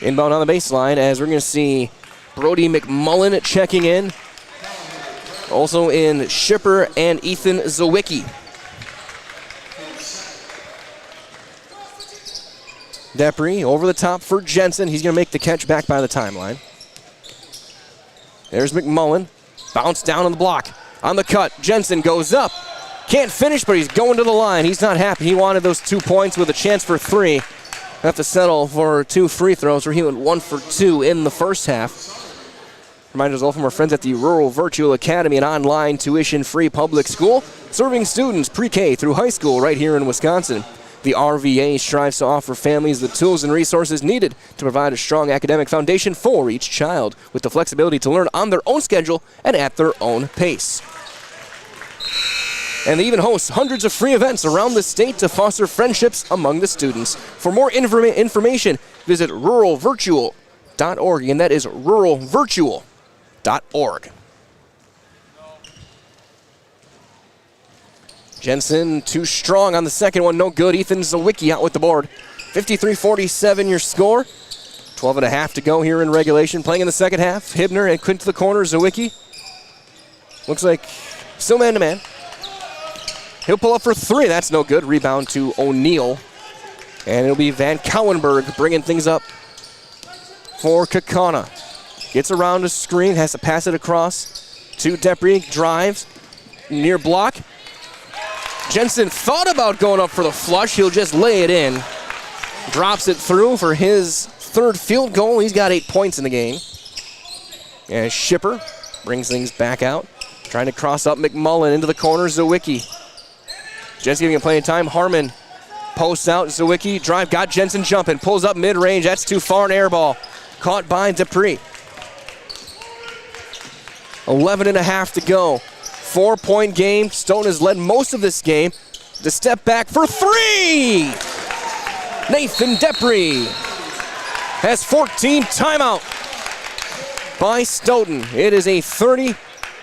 Inbound on the baseline as we're going to see Brody McMullen checking in. Also in Schipper and Ethan Zawicki. Depre over the top for Jensen. He's going to make the catch back by the timeline. There's McMullen. Bounce down on the block. On the cut, Jensen goes up. Can't finish, but he's going to the line. He's not happy. He wanted those 2 points with a chance for 3. Have to settle for 2 free throws, where he went 1 for 2 in the first half. Reminders all from our friends at the Rural Virtual Academy, an online tuition-free public school, serving students pre-K through high school right here in Wisconsin. The RVA strives to offer families the tools and resources needed to provide a strong academic foundation for each child, with the flexibility to learn on their own schedule and at their own pace. And they even host hundreds of free events around the state to foster friendships among the students. For more information, visit ruralvirtual.org, and that is ruralvirtual.org. Jensen too strong on the second one, no good. Ethan Zawicki out with the board. 53-47 your score. 12.5 to go here in regulation. Playing in the second half. Hibner and Quint to the corner. Zawicki looks like still man-to-man. He'll pull up for 3. That's no good. Rebound to O'Neill. And it'll be Van Couwenberg bringing things up for Kaukauna. Gets around a screen, has to pass it across to Depre. Drives. Near block. Jensen thought about going up for the flush. He'll just lay it in. Drops it through for his 3rd field goal. He's got 8 points in the game. And Schipper brings things back out. Trying to cross up McMullen into the corner. Zawicki. Jensen giving him plenty of time. Harmon posts out. Zawicki drive. Got Jensen jumping. Pulls up mid-range. That's too far. An air ball. Caught by Depre. 11.5 to go. 4-point game. Stoughton has led most of this game. The step back for 3! Nathan Depre has 14. Timeout by Stoughton. It is a 30.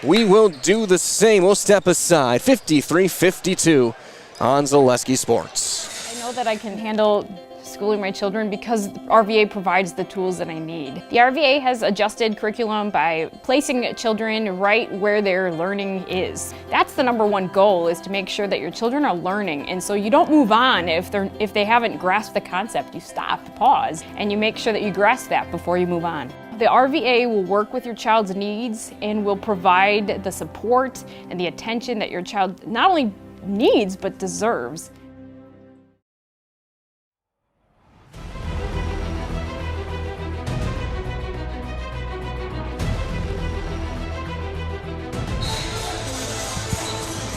We will do the same. We'll step aside. 53-52 on Zaleski Sports. I know that I can handle schooling my children because RVA provides the tools that I need. The RVA has adjusted curriculum by placing children right where their learning is. That's the #1 goal, is to make sure that your children are learning, and so you don't move on if they haven't grasped the concept. You stop, pause, and you make sure that you grasp that before you move on. The RVA will work with your child's needs and will provide the support and the attention that your child not only needs but deserves.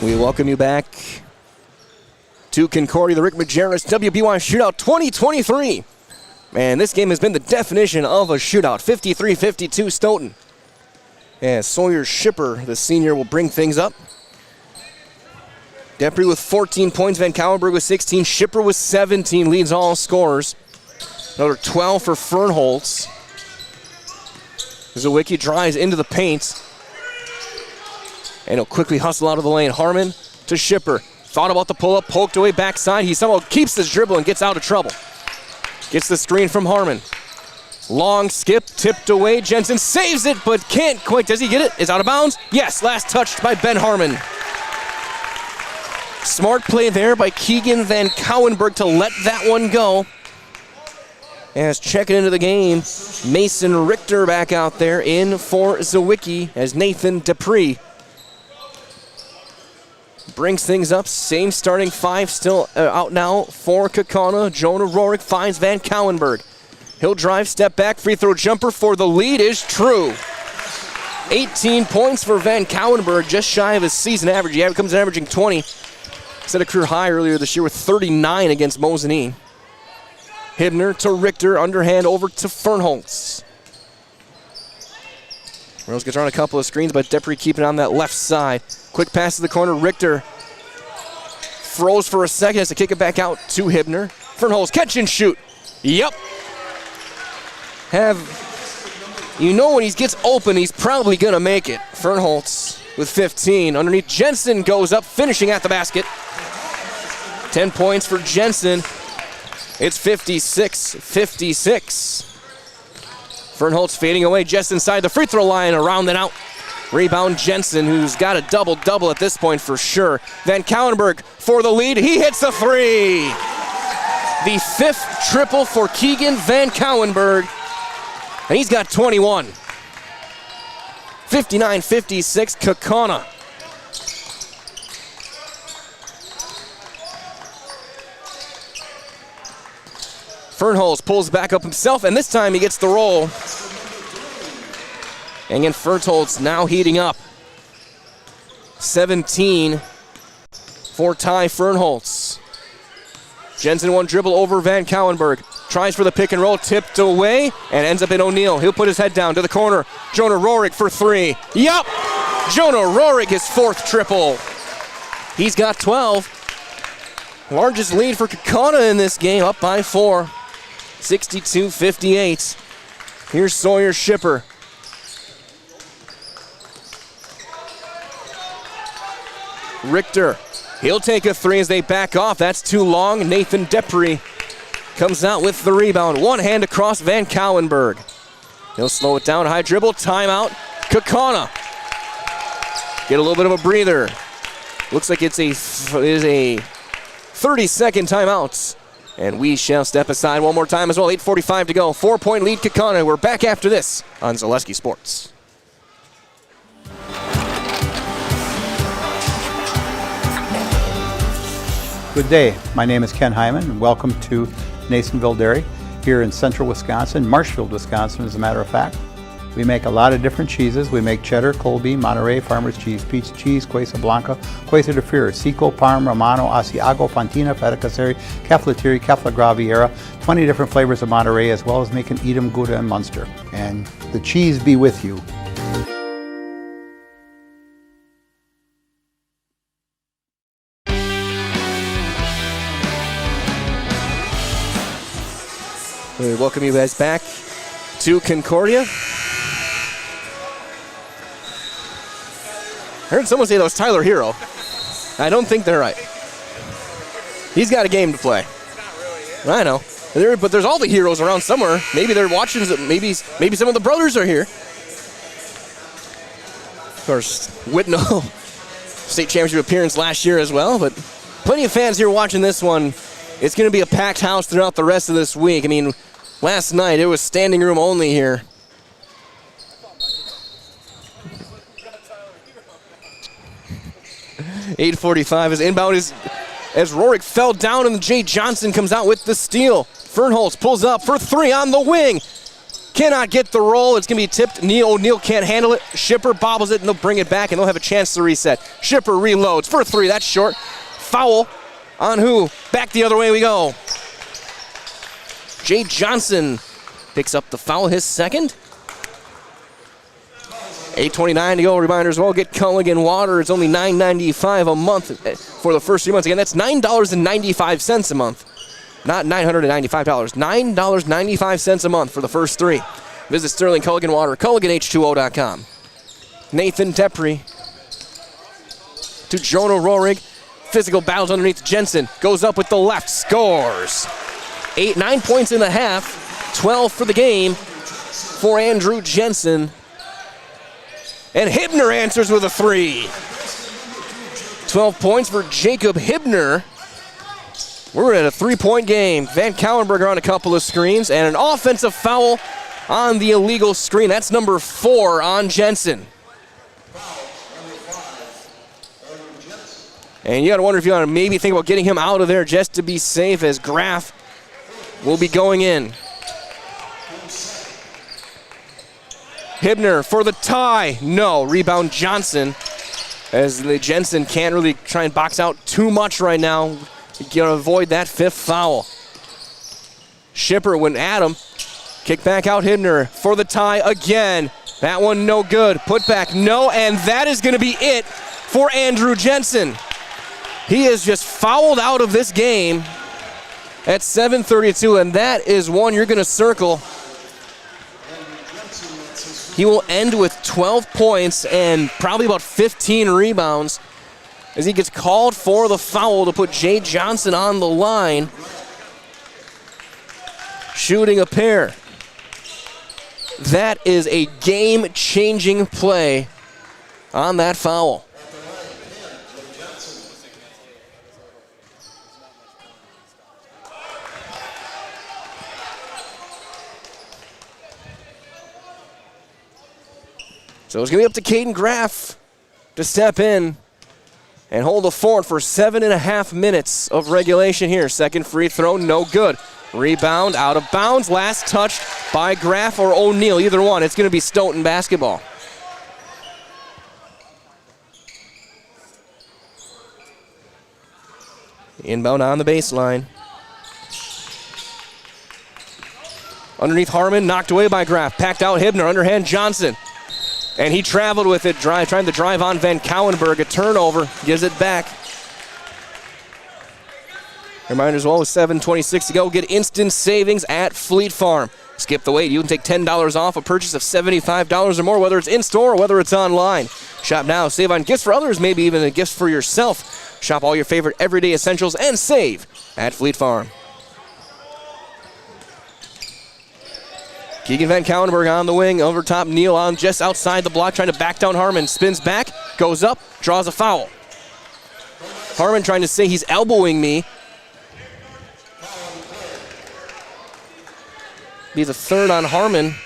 We welcome you back to Concordia, the Rick Majerus WBY Shootout 2023. Man, this game has been the definition of a shootout. 53-52 Stoughton. And Sawyer Schipper, the senior, will bring things up. Depre with 14 points, Van Couwenberg with 16, Schipper with 17, leads all scorers. Another 12 for Fernholz. Zawicki drives into the paint. And he'll quickly hustle out of the lane. Harmon to Schipper. Thought about the pull-up, poked away backside. He somehow keeps his dribble and gets out of trouble. Gets the screen from Harmon. Long skip, tipped away. Jensen saves it, but can't quite. Does he get it? Is out of bounds? Yes, last touched by Ben Harmon. Smart play there by Keegan Van Cowenberg to let that one go. As checking into the game, Mason Richter back out there in for Zwicky as Nathan Dupree brings things up. Same starting five still out now for Kaukauna. Jonah Rorik finds Van Cowenberg. He'll drive, step back, free throw jumper for the lead is true. 18 points for Van Cowenberg, just shy of his season average. He comes in averaging 20. Set a career high earlier this year with 39 against Mosinee. Hibner to Richter, underhand over to Fernholz. Rose gets around a couple of screens, but Dupree keeping on that left side. Quick pass to the corner, Richter froze for a second, has to kick it back out to Hibner. Fernholz, catch and shoot. Yep. You know when he gets open, he's probably going to make it. Fernholz with 15. Underneath, Jensen goes up, finishing at the basket. 10 points for Jensen. It's 56-56. Fernholz fading away just inside the free throw line, around and out. Rebound Jensen, who's got a double-double at this point for sure. Van Cowenberg for the lead. He hits a three. The fifth triple for Keegan Van Cowenberg. And he's got 21. 59-56, Kaukauna. Fernholz pulls back up himself, and this time he gets the roll. And again, Fernholz now heating up. 17 for Ty Fernholz. Jensen one dribble over Van Cowenberg. Tries for the pick and roll, tipped away, and ends up in O'Neal. He'll put his head down to the corner. Jonah Rorik for three. Yup! Jonah Rorik, his fourth triple. He's got 12. Largest lead for Kaukauna in this game, up by 4. 62-58. Here's Sawyer Shipper. Richter, he'll take a three as they back off. That's too long. Nathan Dupree comes out with the rebound. One hand across Van Cowenberg. He'll slow it down. High dribble, timeout. Kaukauna. Get a little bit of a breather. Looks like it is a 30-second timeout. And we shall step aside one more time as well. 8:45 to go. 4-point lead Kaukauna. We're back after this on Zaleski Sports. Good day. My name is Ken Hyman, and welcome to Nasonville Dairy here in central Wisconsin, Marshfield, Wisconsin, as a matter of fact. We make a lot of different cheeses. We make cheddar, Colby, Monterey, Farmer's Cheese, Pizza Cheese, Quesa Blanca, Quesa de Freer, Seco, Parm, Romano, Asiago, Fontina, Feta Caseri, Caflatiri, Cafla Graviera, 20 different flavors of Monterey, as well as making Edam, Gouda, and Munster. And the cheese be with you. We welcome you guys back to Concordia. I heard someone say that was Tyler Hero. I don't think they're right. He's got a game to play. I know. But there's all the heroes around somewhere. Maybe they're watching. Maybe some of the brothers are here. Of course, Whitnall state championship appearance last year as well. But plenty of fans here watching this one. It's going to be a packed house throughout the rest of this week. I mean, last night it was standing room only here. .845 is inbound as Rorik fell down and Jay Johnson comes out with the steal. Fernholz pulls up for three on the wing. Cannot get the roll. It's going to be tipped. O'Neal can't handle it. Shipper bobbles it and they'll bring it back and they'll have a chance to reset. Shipper reloads for three. That's short. Foul on who? Back the other way we go. Jay Johnson picks up the foul, his second. 8:29 to go. Reminder as well, get Culligan water. It's only $9.95 a month for the first 3 months. Again, that's $9.95 a month. Not $995. $9.95 a month for the first three. Visit Sterling Culligan Water, CulliganH2O.com. Nathan Dupree to Jonah Rorik. Physical battles underneath. Jensen goes up with the left, scores. 9 points in the half, 12 for the game for Andrew Jensen. And Hibner answers with a 3. 12 points for Jacob Hibner. We're at a 3-point game. Van Kaulenberger on a couple of screens and an offensive foul on the illegal screen. That's number 4 on Jensen. And you got to wonder if you want to maybe think about getting him out of there just to be safe, as Graff will be going in. Hibner for the tie. No. Rebound Johnson, as the Jensen can't really try and box out too much right now. You got to avoid that 5th foul. Schipper went at him. Kick back out Hibner for the tie again. That one no good. Put back no, and that is going to be it for Andrew Jensen. He is just fouled out of this game at 7:32, and that is one you're going to circle. He will end with 12 points and probably about 15 rebounds as he gets called for the foul to put Jay Johnson on the line, shooting a pair. That is a game-changing play on that foul. So it's going to be up to Caden Graff to step in and hold the fort for 7.5 minutes of regulation here. Second free throw, no good. Rebound, out of bounds. Last touch by Graff or O'Neal, either one. It's going to be Stoughton basketball. Inbound on the baseline. Underneath Harmon, knocked away by Graff. Packed out Hibner, underhand Johnson. And he traveled with it, trying to drive on Van Kaulenberg. A turnover, gives it back. Reminder as well, with 7:26 to go, get instant savings at Fleet Farm. Skip the wait. You can take $10 off a purchase of $75 or more, whether it's in-store or whether it's online. Shop now, save on gifts for others, maybe even a gift for yourself. Shop all your favorite everyday essentials and save at Fleet Farm. Keegan Van Kaulenberg on the wing, over top, Neal on just outside the block, trying to back down Harmon. Spins back, goes up, draws a foul. Harmon trying to say he's elbowing me. Be the third on Harmon,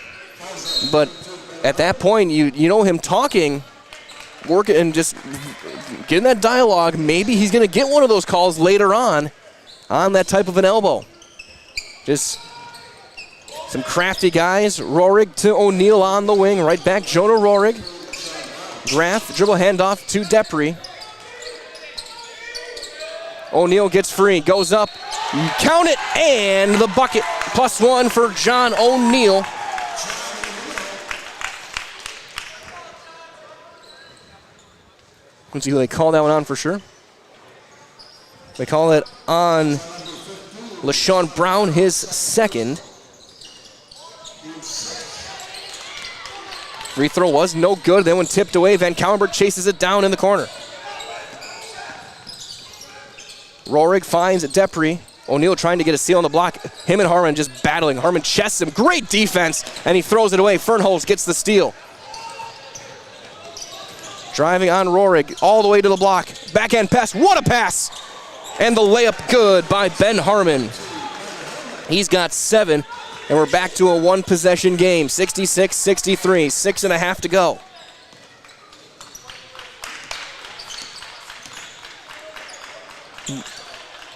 but at that point, you know him talking, working and just getting that dialogue. Maybe he's going to get one of those calls later on that type of an elbow. Just some crafty guys. Rohrig to O'Neal on the wing, right back Jonah Rohrig. Graff, dribble handoff to Depre. O'Neal gets free, goes up, count it, and the bucket. +1 for John O'Neal. Let's see who they call that one on for sure. They call it on LaShawn Brown, his second. Free throw was no good. Then when tipped away, Van Kaulenberg chases it down in the corner. Rohrig finds Depre. O'Neal trying to get a steal on the block. Him and Harmon just battling. Harmon chests him. Great defense, and he throws it away. Fernholz gets the steal. Driving on Rohrig all the way to the block. Backhand pass. What a pass! And the layup good by Ben Harmon. He's got 7, and we're back to a one-possession game. 66-63, 6.5 to go.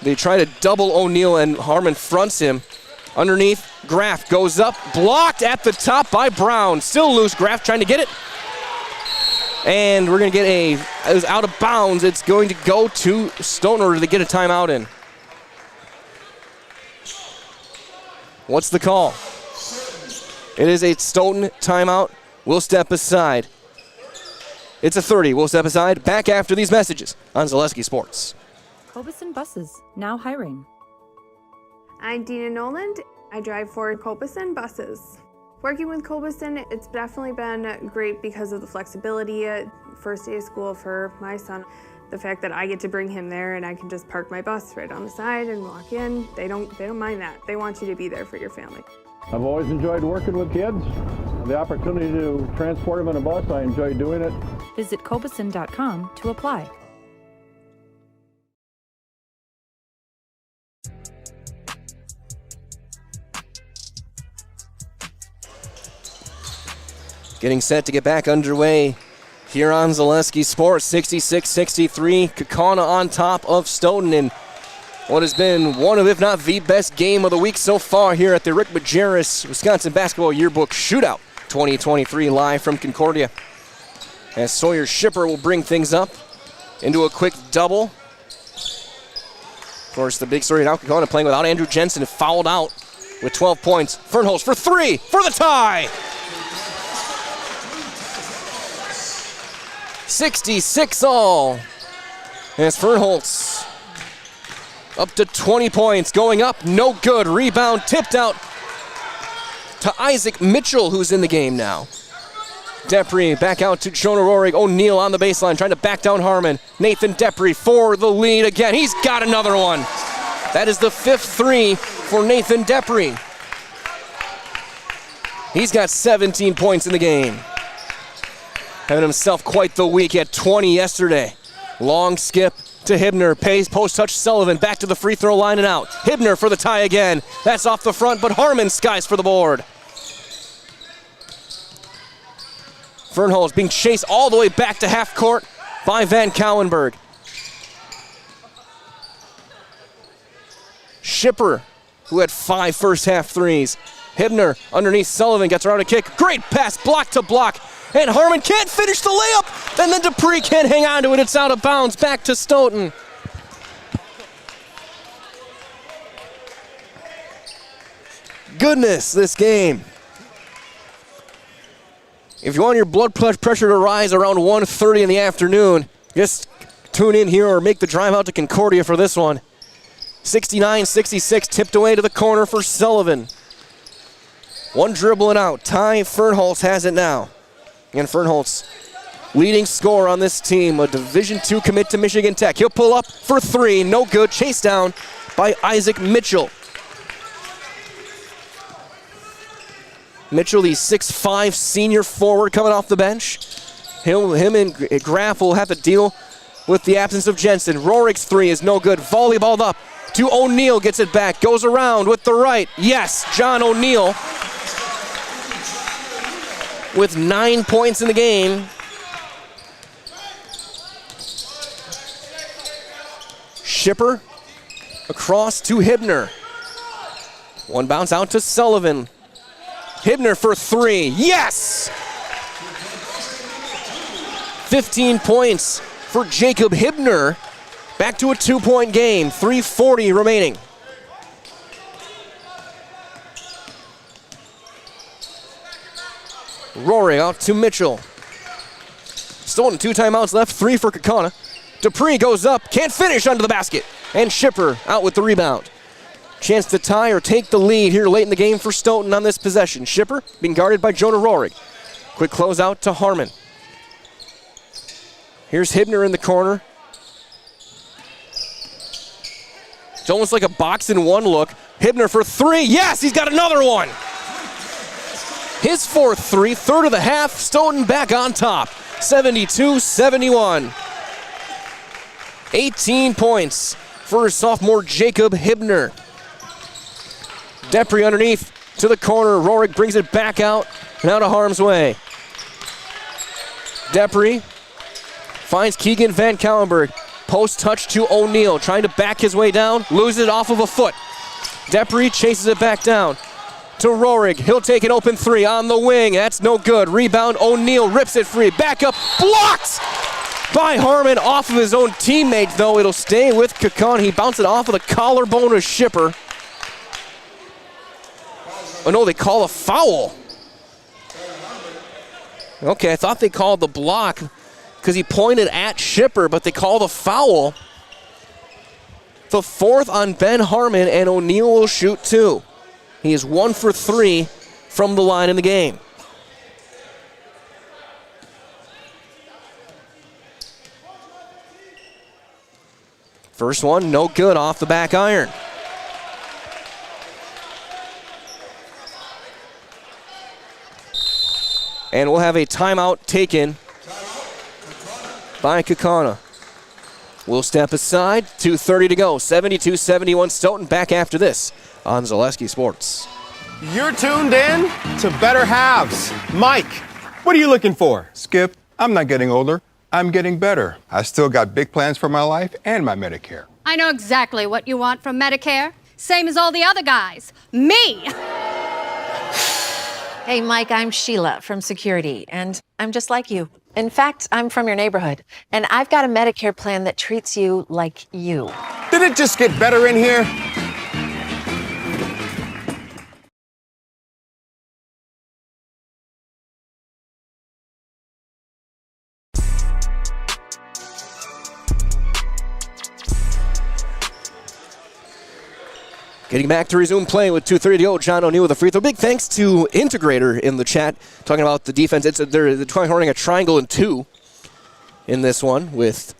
They try to double O'Neal, and Harmon fronts him. Underneath, Graff goes up, blocked at the top by Brown. Still loose, Graff trying to get it. And we're going to get it was out of bounds. It's going to go to Stoughton in order to get a timeout in. What's the call? It is a Stoughton timeout. We'll step aside. It's a 30. We'll step aside. Back after these messages on Zaleski Sports. Kaukauna Buses, now hiring. I'm Dina Noland. I drive for Kaukauna Buses. Working with Kaukauna, it's definitely been great because of the flexibility. First day of school for my son. The fact that I get to bring him there and I can just park my bus right on the side and walk in, they don't mind that. They want you to be there for your family. I've always enjoyed working with kids. The opportunity to transport them in a bus, I enjoy doing it. Visit Kaukauna.com to apply. Getting set to get back underway here on Zaleski Sports. 66-63, Kaukauna on top of Stoughton in what has been one of, if not the best game of the week so far here at the Rick Majerus Wisconsin Basketball Yearbook Shootout 2023, live from Concordia. As Sawyer Shipper will bring things up into a quick double. Of course, the big story now, Kaukauna playing without Andrew Jensen, fouled out with 12 points. Fernholz for three for the tie. 66 all. As Fernholz up to 20 points, going up, no good. Rebound tipped out to Isaac Mitchell, who's in the game now. Depre back out to Jonah Rohrig. O'Neal on the baseline, trying to back down Harmon. Nathan Depre for the lead again. He's got another one. That is the fifth three for Nathan Depre. He's got 17 points in the game. Having himself quite the week. He had 20 yesterday. Long skip to Hibner. Pays post touch Sullivan. Back to the free throw line and out. Hibner for the tie again. That's off the front, but Harmon skies for the board. Fernholz being chased all the way back to half court by Van Cowenberg. Shipper, who had 5 first half threes. Hibner underneath Sullivan, gets around a kick. Great pass, block to block. And Harmon can't finish the layup. And then Dupree can't hang on to it. It's out of bounds. Back to Stoughton. Goodness, this game. If you want your blood pressure to rise around 1:30 in the afternoon, just tune in here or make the drive out to Concordia for this one. 69-66, tipped away to the corner for Sullivan. One dribble and out. Ty Fernholz has it now. And Fernholz, leading scorer on this team, a Division II commit to Michigan Tech. He'll pull up for three, no good. Chased down by Isaac Mitchell. Mitchell, the 6'5" senior forward coming off the bench. Him and Graff will have to deal with the absence of Jensen. Rohrig's three is no good. Volleyballed up to O'Neal, gets it back, goes around with the right. Yes, John O'Neal with 9 points in the game. Shipper across to Hibner. One bounce out to Sullivan. Hibner for three. Yes! 15 points for Jacob Hibner. Back to a 2-point game. 3:40 remaining. Rohrig out to Mitchell. Stoughton, 2 timeouts left, 3 for Kaukauna. Dupree goes up, can't finish under the basket. And Shipper out with the rebound. Chance to tie or take the lead here late in the game for Stoughton on this possession. Shipper being guarded by Jonah Rohrig. Quick closeout to Harmon. Here's Hibner in the corner. It's almost like a box-and-one look. Hibner for three. Yes, he's got another one. His fourth three, third of the half. Stoughton back on top. 72-71. 18 points for sophomore Jacob Hibner. Depre underneath to the corner. Rohrig brings it back out and out of harm's way. Depre finds Keegan Van Cowenberg. Post touch to O'Neal, trying to back his way down, loses it off of a foot. Depre chases it back down to Rohrig. He'll take an open three on the wing. That's no good. Rebound, O'Neal rips it free. Back up, blocked by Harmon off of his own teammate, though. It'll stay with Kaukauna. He bounced it off of the collarbone of Shipper. Oh no, they call a foul. Okay, I thought they called the block because he pointed at Shipper, but they called a foul. The fourth on Ben Harmon, and O'Neal will shoot 2. He is 1 for 3 from the line in the game. First one, no good off the back iron. And we'll have a timeout taken by Kaukauna. We'll step aside, 2:30 to go, 72-71 Stoughton. Back after this on Zaleski Sports. You're tuned in to Better Halves. Mike, what are you looking for? Skip, I'm not getting older. I'm getting better. I still got big plans for my life and my Medicare. I know exactly what you want from Medicare. Same as all the other guys. Me! Hey, Mike, I'm Sheila from Security, and I'm just like you. In fact, I'm from your neighborhood, and I've got a Medicare plan that treats you like you. Did it just get better in here? Getting back to resume play with 2:30 to go. John O'Neill with a free throw. Big thanks to Integrator in the chat talking about the defense. They're running a triangle and two in this one with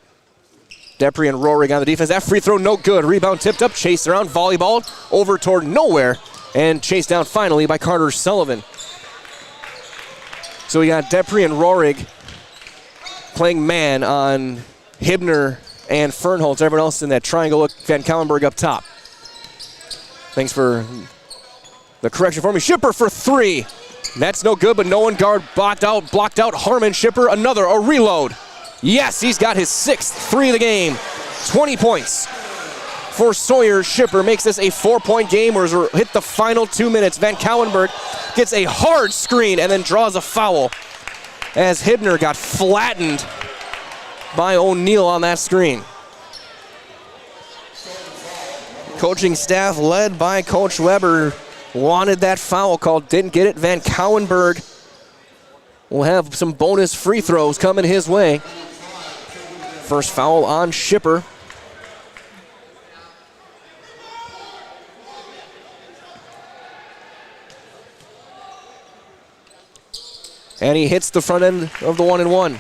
Depre and Rohrig on the defense. That free throw no good. Rebound tipped up, chased around, volleyball over toward nowhere, and chased down finally by Carter Sullivan. So we got Depre and Rohrig playing man on Hibner and Fernholtz. Everyone else in that triangle. Look, Van Kauenberg up top. Thanks for the correction for me. Schipper for three. That's no good, but no one guard blocked out. Harmon Schipper, a reload. Yes, he's got his sixth three of the game. 20 points for Sawyer. Schipper makes this a 4-point game. We're hit the final 2 minutes. Van Kauenberg gets a hard screen and then draws a foul as Hibner got flattened by O'Neill on that screen. Coaching staff led by Coach Weber wanted that foul called, didn't get it. Van Kauenberg will have some bonus free throws coming his way. First foul on Schipper. And he hits the front end of the 1-and-1.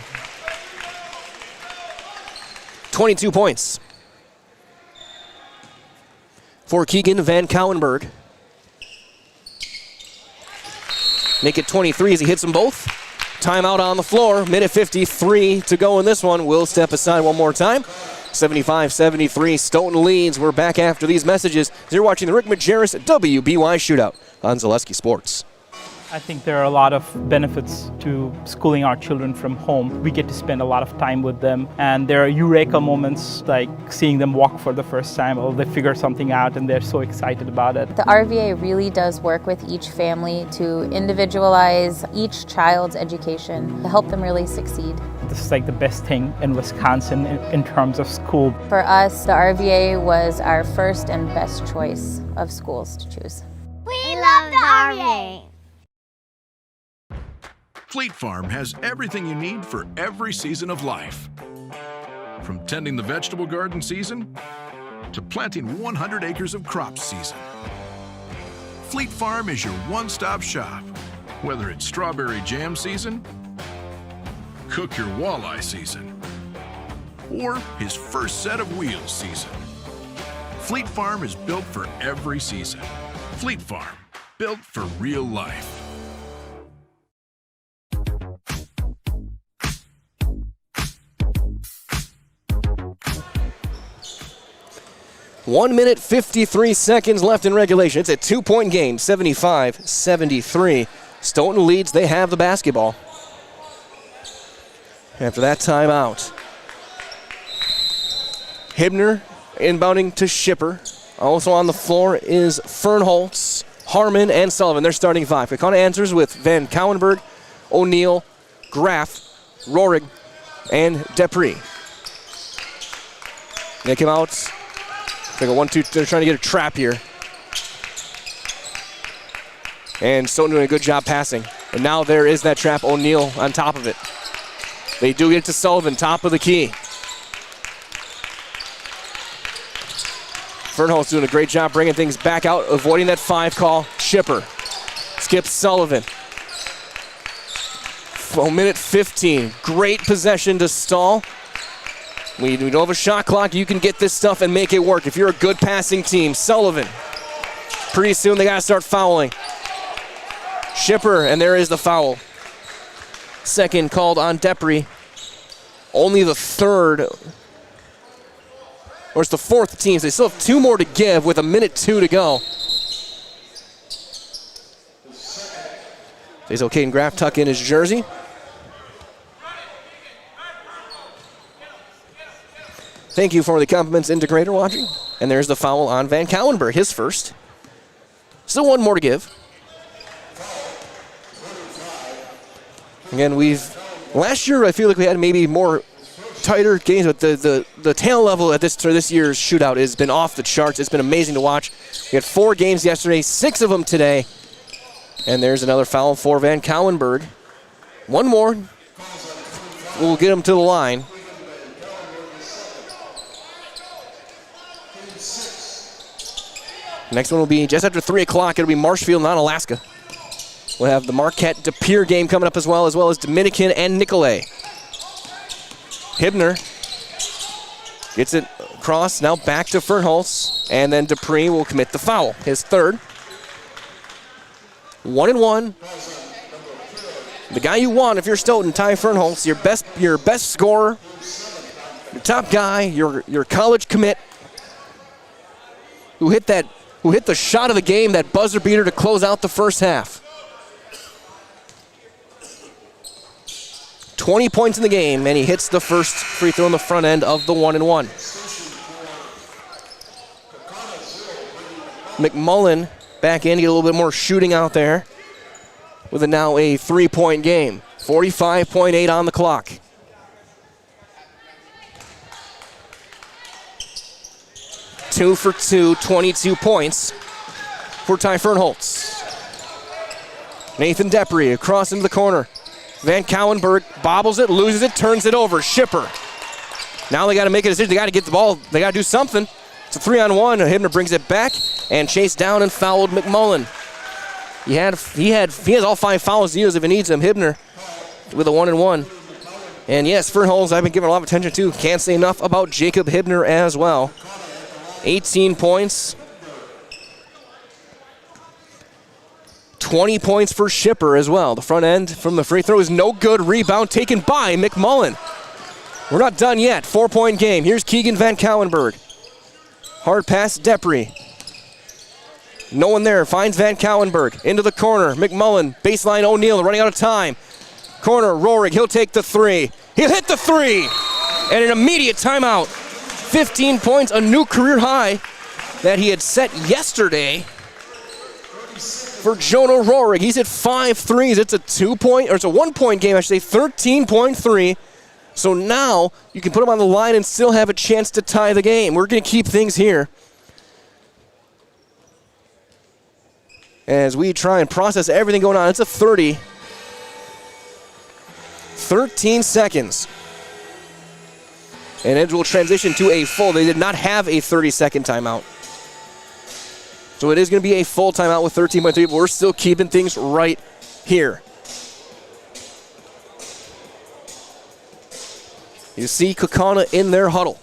22 points for Keegan Van Kauenberg. Make it 23 as he hits them both. Timeout on the floor. Minute 53 to go in this one. We'll step aside one more time. 75-73, Stoughton leads. We're back after these messages. You're watching the Rick Majerus WBY Shootout on Zaleski Sports. I think there are a lot of benefits to schooling our children from home. We get to spend a lot of time with them, and there are eureka moments like seeing them walk for the first time, or they figure something out and they're so excited about it. The RVA really does work with each family to individualize each child's education to help them really succeed. This is like the best thing in Wisconsin in terms of school. For us, the RVA was our first and best choice of schools to choose. We love the RVA. Fleet Farm has everything you need for every season of life. From tending the vegetable garden season to planting 100 acres of crops season. Fleet Farm is your one-stop shop. Whether it's strawberry jam season, cook your walleye season, or his first set of wheels season. Fleet Farm is built for every season. Fleet Farm, built for real life. One minute, 53 seconds left in regulation. It's a 2-point game, 75-73. Stoughton leads. They have the basketball. After that timeout. Hibner inbounding to Schipper. Also on the floor is Fernholtz, Harmon, and Sullivan. They're starting five. Kaukauna answers with Van Kauenberg, O'Neill, Graff, Rohrig, and Depre. They come out. Like a 1-2, they're trying to get a trap here. And Stoughton doing a good job passing. And now there is that trap, O'Neill on top of it. They do get to Sullivan, top of the key. Fernholtz doing a great job bringing things back out, avoiding that 5 call. Schipper skips Sullivan. Minute 15, great possession to Stahl. We don't have a shot clock. You can get this stuff and make it work if you're a good passing team. Sullivan. Pretty soon they got to start fouling. Shipper, and there is the foul. Second called on Depre. Only the third, or it's the fourth team. They still have 2 more to give with 1:02 to go. They still Caden Graff tuck in his jersey. Thank you for the compliments, Integrator, watching. And there's the foul on Van Cowenberg, his first. Still 1 more to give. Again, last year I feel like we had maybe more tighter games, but the talent level at this year's shootout has been off the charts. It's been amazing to watch. We had 4 games yesterday, 6 of them today. And there's another foul for Van Cowenberg. 1 more. We'll get him to the line. Next one will be just after 3 o'clock. It'll be Marshfield, not Alaska. We'll have the Marquette-De Pere game coming up as well as Dominican and Nicolet. Hibner gets it across, now back to Fernholz, and then Dupree will commit the foul, his third. 1-1. The guy you want if you're Stoughton, Ty Fernholz, your best scorer, your top guy, your college commit, who hit the shot of the game, that buzzer beater to close out the first half. 20 points in the game, and he hits the first free throw in the front end of the 1-1. McMullen back in to get a little bit more shooting out there with now a 3-point game. 45.8 on the clock. Two for 2, 22 points for Ty Fernholz. Nathan Depre across into the corner. Van Cowenberg bobbles it, loses it, turns it over. Shipper. Now they got to make a decision. They got to get the ball. They got to do something. It's a 3-on-1. Hibner brings it back and chased down and fouled McMullen. He has all 5 fouls to use if he needs them. Hibner with a 1-1. And yes, Fernholz I've been giving a lot of attention to. Can't say enough about Jacob Hibner as well. 18 points. 20 points for Shipper as well. The front end from the free throw is no good. Rebound taken by McMullen. We're not done yet. 4-point game. Here's Keegan Van Cowenberg. Hard pass, Depre. No one there. Finds Van Cowenberg. Into the corner. McMullen. Baseline O'Neal. Running out of time. Corner, Rohrig. He'll take the 3. He'll hit the 3. And an immediate timeout. 15 points, a new career high that he had set yesterday for Jonah Rohrig. He's hit 5 threes. It's a 1-point game, I should say, 13.3. So now you can put him on the line and still have a chance to tie the game. We're going to keep things here as we try and process everything going on. It's a 30. 13 seconds. And it will transition to a full. They did not have a 30-second timeout. So it is going to be a full timeout with 13.3, but we're still keeping things right here. You see Kaukauna in their huddle.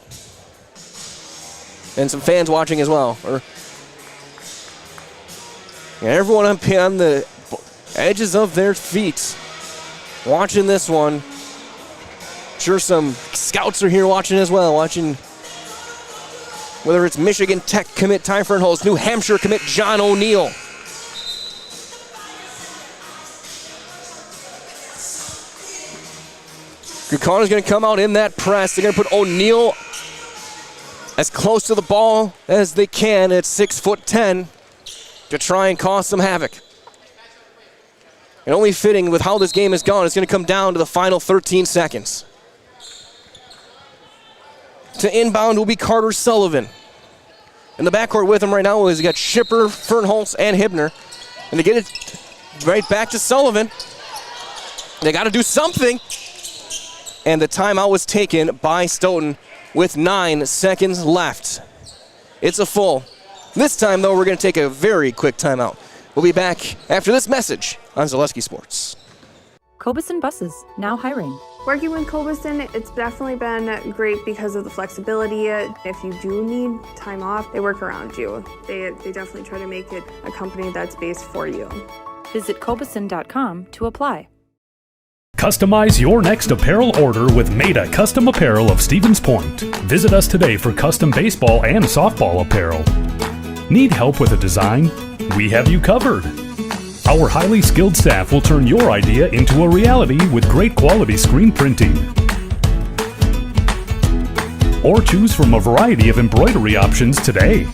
And some fans watching as well. And everyone on the edges of their feet watching this one. Sure, some scouts are here watching as well, watching whether it's Michigan Tech commit Ty Fernholz, New Hampshire commit John O'Neal. Kaukauna's going to come out in that press. They're going to put O'Neal as close to the ball as they can at 6'10" to try and cause some havoc. And only fitting with how this game has gone, it's going to come down to the final 13 seconds. To inbound will be Carter Sullivan. In the backcourt with him right now is got Shipper, Fernholz, and Hibner. And to get it right back to Sullivan, they got to do something. And the timeout was taken by Stoughton with 9 seconds left. It's a full. This time, though, we're going to take a very quick timeout. We'll be back after this message on Zaleski Sports. Kobusin Buses, now hiring. Working with Kaukauna, it's definitely been great because of the flexibility. If you do need time off, they work around you. They definitely try to make it a company that's based for you. Visit Kaukauna.com to apply. Customize your next apparel order with Maida Custom Apparel of Stevens Point. Visit us today for custom baseball and softball apparel. Need help with a design? We have you covered. Our highly skilled staff will turn your idea into a reality with great quality screen printing. Or choose from a variety of embroidery options today.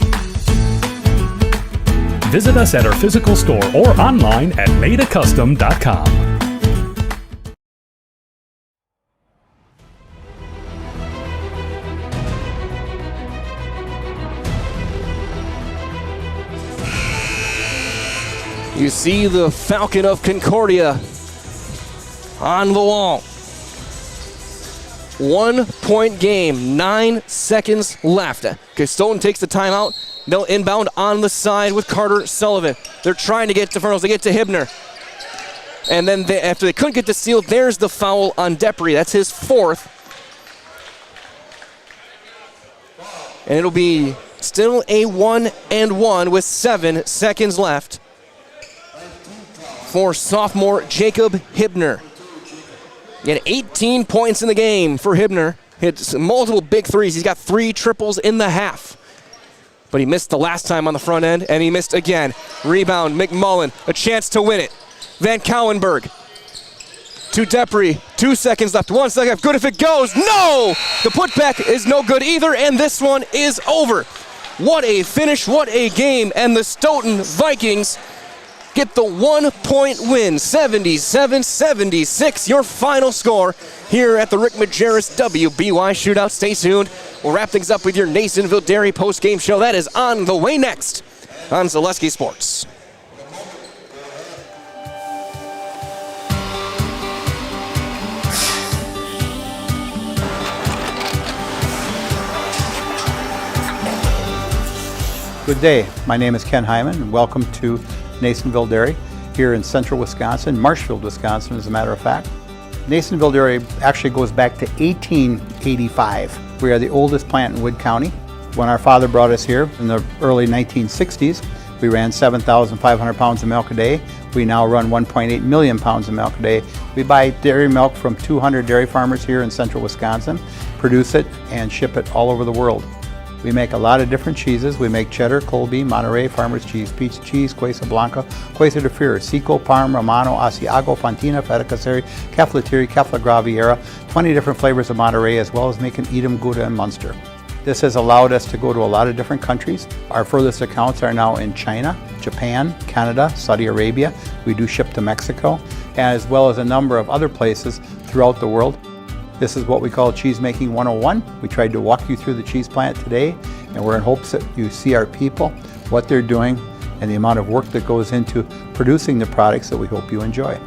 Visit us at our physical store or online at maidacustom.com. You see the Falcon of Concordia on the wall. 1 point game, 9 seconds left. Okay, Stoughton takes the timeout. They'll inbound on the side with Carter Sullivan. They're trying to get to Fernals. They get to Hibner. And then after they couldn't get to Steele, there's the foul on Depre. That's his 4th. And it'll be still a 1-and-1 with 7 seconds left for sophomore Jacob Hibner. He had 18 points in the game for Hibner. Hit multiple big threes. He's got 3 triples in the half. But he missed the last time on the front end, and he missed again. Rebound, McMullen, a chance to win it. Van Cowenberg to Depre. 2 seconds left, 1 second left. Good if it goes. No! The putback is no good either, and this one is over. What a finish, what a game, and the Stoughton Vikings get the 1 point win, 77-76, your final score here at the Rick Majerus WBY Shootout. Stay tuned. We'll wrap things up with your Nasonville Dairy post-game show. That is on the way next on Zaleski Sports. Good day. My name is Ken Hyman, and welcome to Nasonville Dairy here in central Wisconsin, Marshfield, Wisconsin, as a matter of fact. Nasonville Dairy actually goes back to 1885. We are the oldest plant in Wood County. When our father brought us here in the early 1960s, we ran 7,500 pounds of milk a day. We now run 1.8 million pounds of milk a day. We buy dairy milk from 200 dairy farmers here in central Wisconsin, produce it, and ship it all over the world. We make a lot of different cheeses. We make cheddar, Colby, Monterey, Farmer's Cheese, Peach Cheese, Quesa Blanca, Quesa de Fury, Seco, Parm, Romano, Asiago, Fontina, Feta Caseri, Keflatiri, Kefla Graviera, 20 different flavors of Monterey, as well as making Edam, Gouda, and Munster. This has allowed us to go to a lot of different countries. Our furthest accounts are now in China, Japan, Canada, Saudi Arabia. We do ship to Mexico, as well as a number of other places throughout the world. This is what we call Cheese Making 101. We tried to walk you through the cheese plant today, and we're in hopes that you see our people, what they're doing, and the amount of work that goes into producing the products that we hope you enjoy.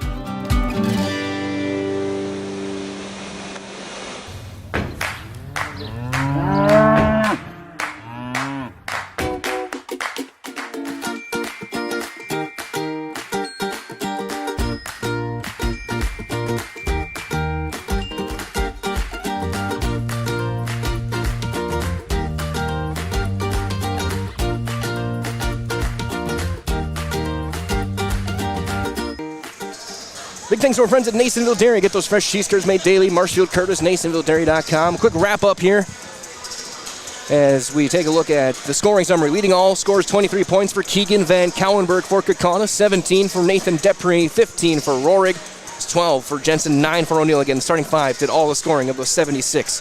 Big thanks to our friends at Nasonville Dairy. Get those fresh cheese curds made daily. Marshfield Curtis, NasonvilleDairy.com. Quick wrap up here as we take a look at the scoring summary. Leading all scores, 23 points for Keegan Van Cowenberg for Kaukauna, 17 for Nathan Depre, 15 for Rohrig, 12 for Jensen, 9 for O'Neill. Again, starting 5 did all the scoring of those 76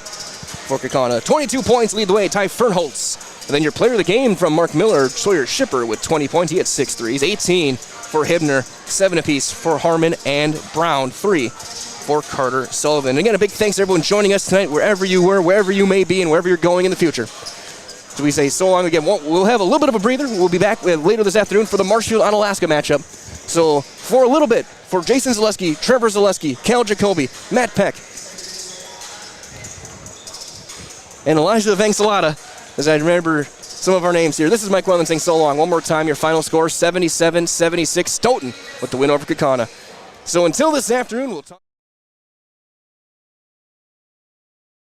for Kaukauna. 22 points lead the way, Ty Fernholtz. And then your player of the game from Mark Miller, Sawyer Shipper with 20 points. He had 6 threes, 18 for Hibner, 7 apiece for Harmon and Brown, 3 for Carter Sullivan. Again, a big thanks to everyone joining us tonight, wherever you were, wherever you may be, and wherever you're going in the future. So we say so long again. We'll have a little bit of a breather. We'll be back later this afternoon for the Marshfield-Onalaska matchup. So for a little bit, for Jason Zaleski, Trevor Zaleski, Cal Jacoby, Matt Peck, and Elijah Vangsalata, as I remember some of our names here. This is Mike Wellen saying so long. One more time, your final score, 77-76. Stoughton with the win over Kaukauna. So until this afternoon, we'll talk.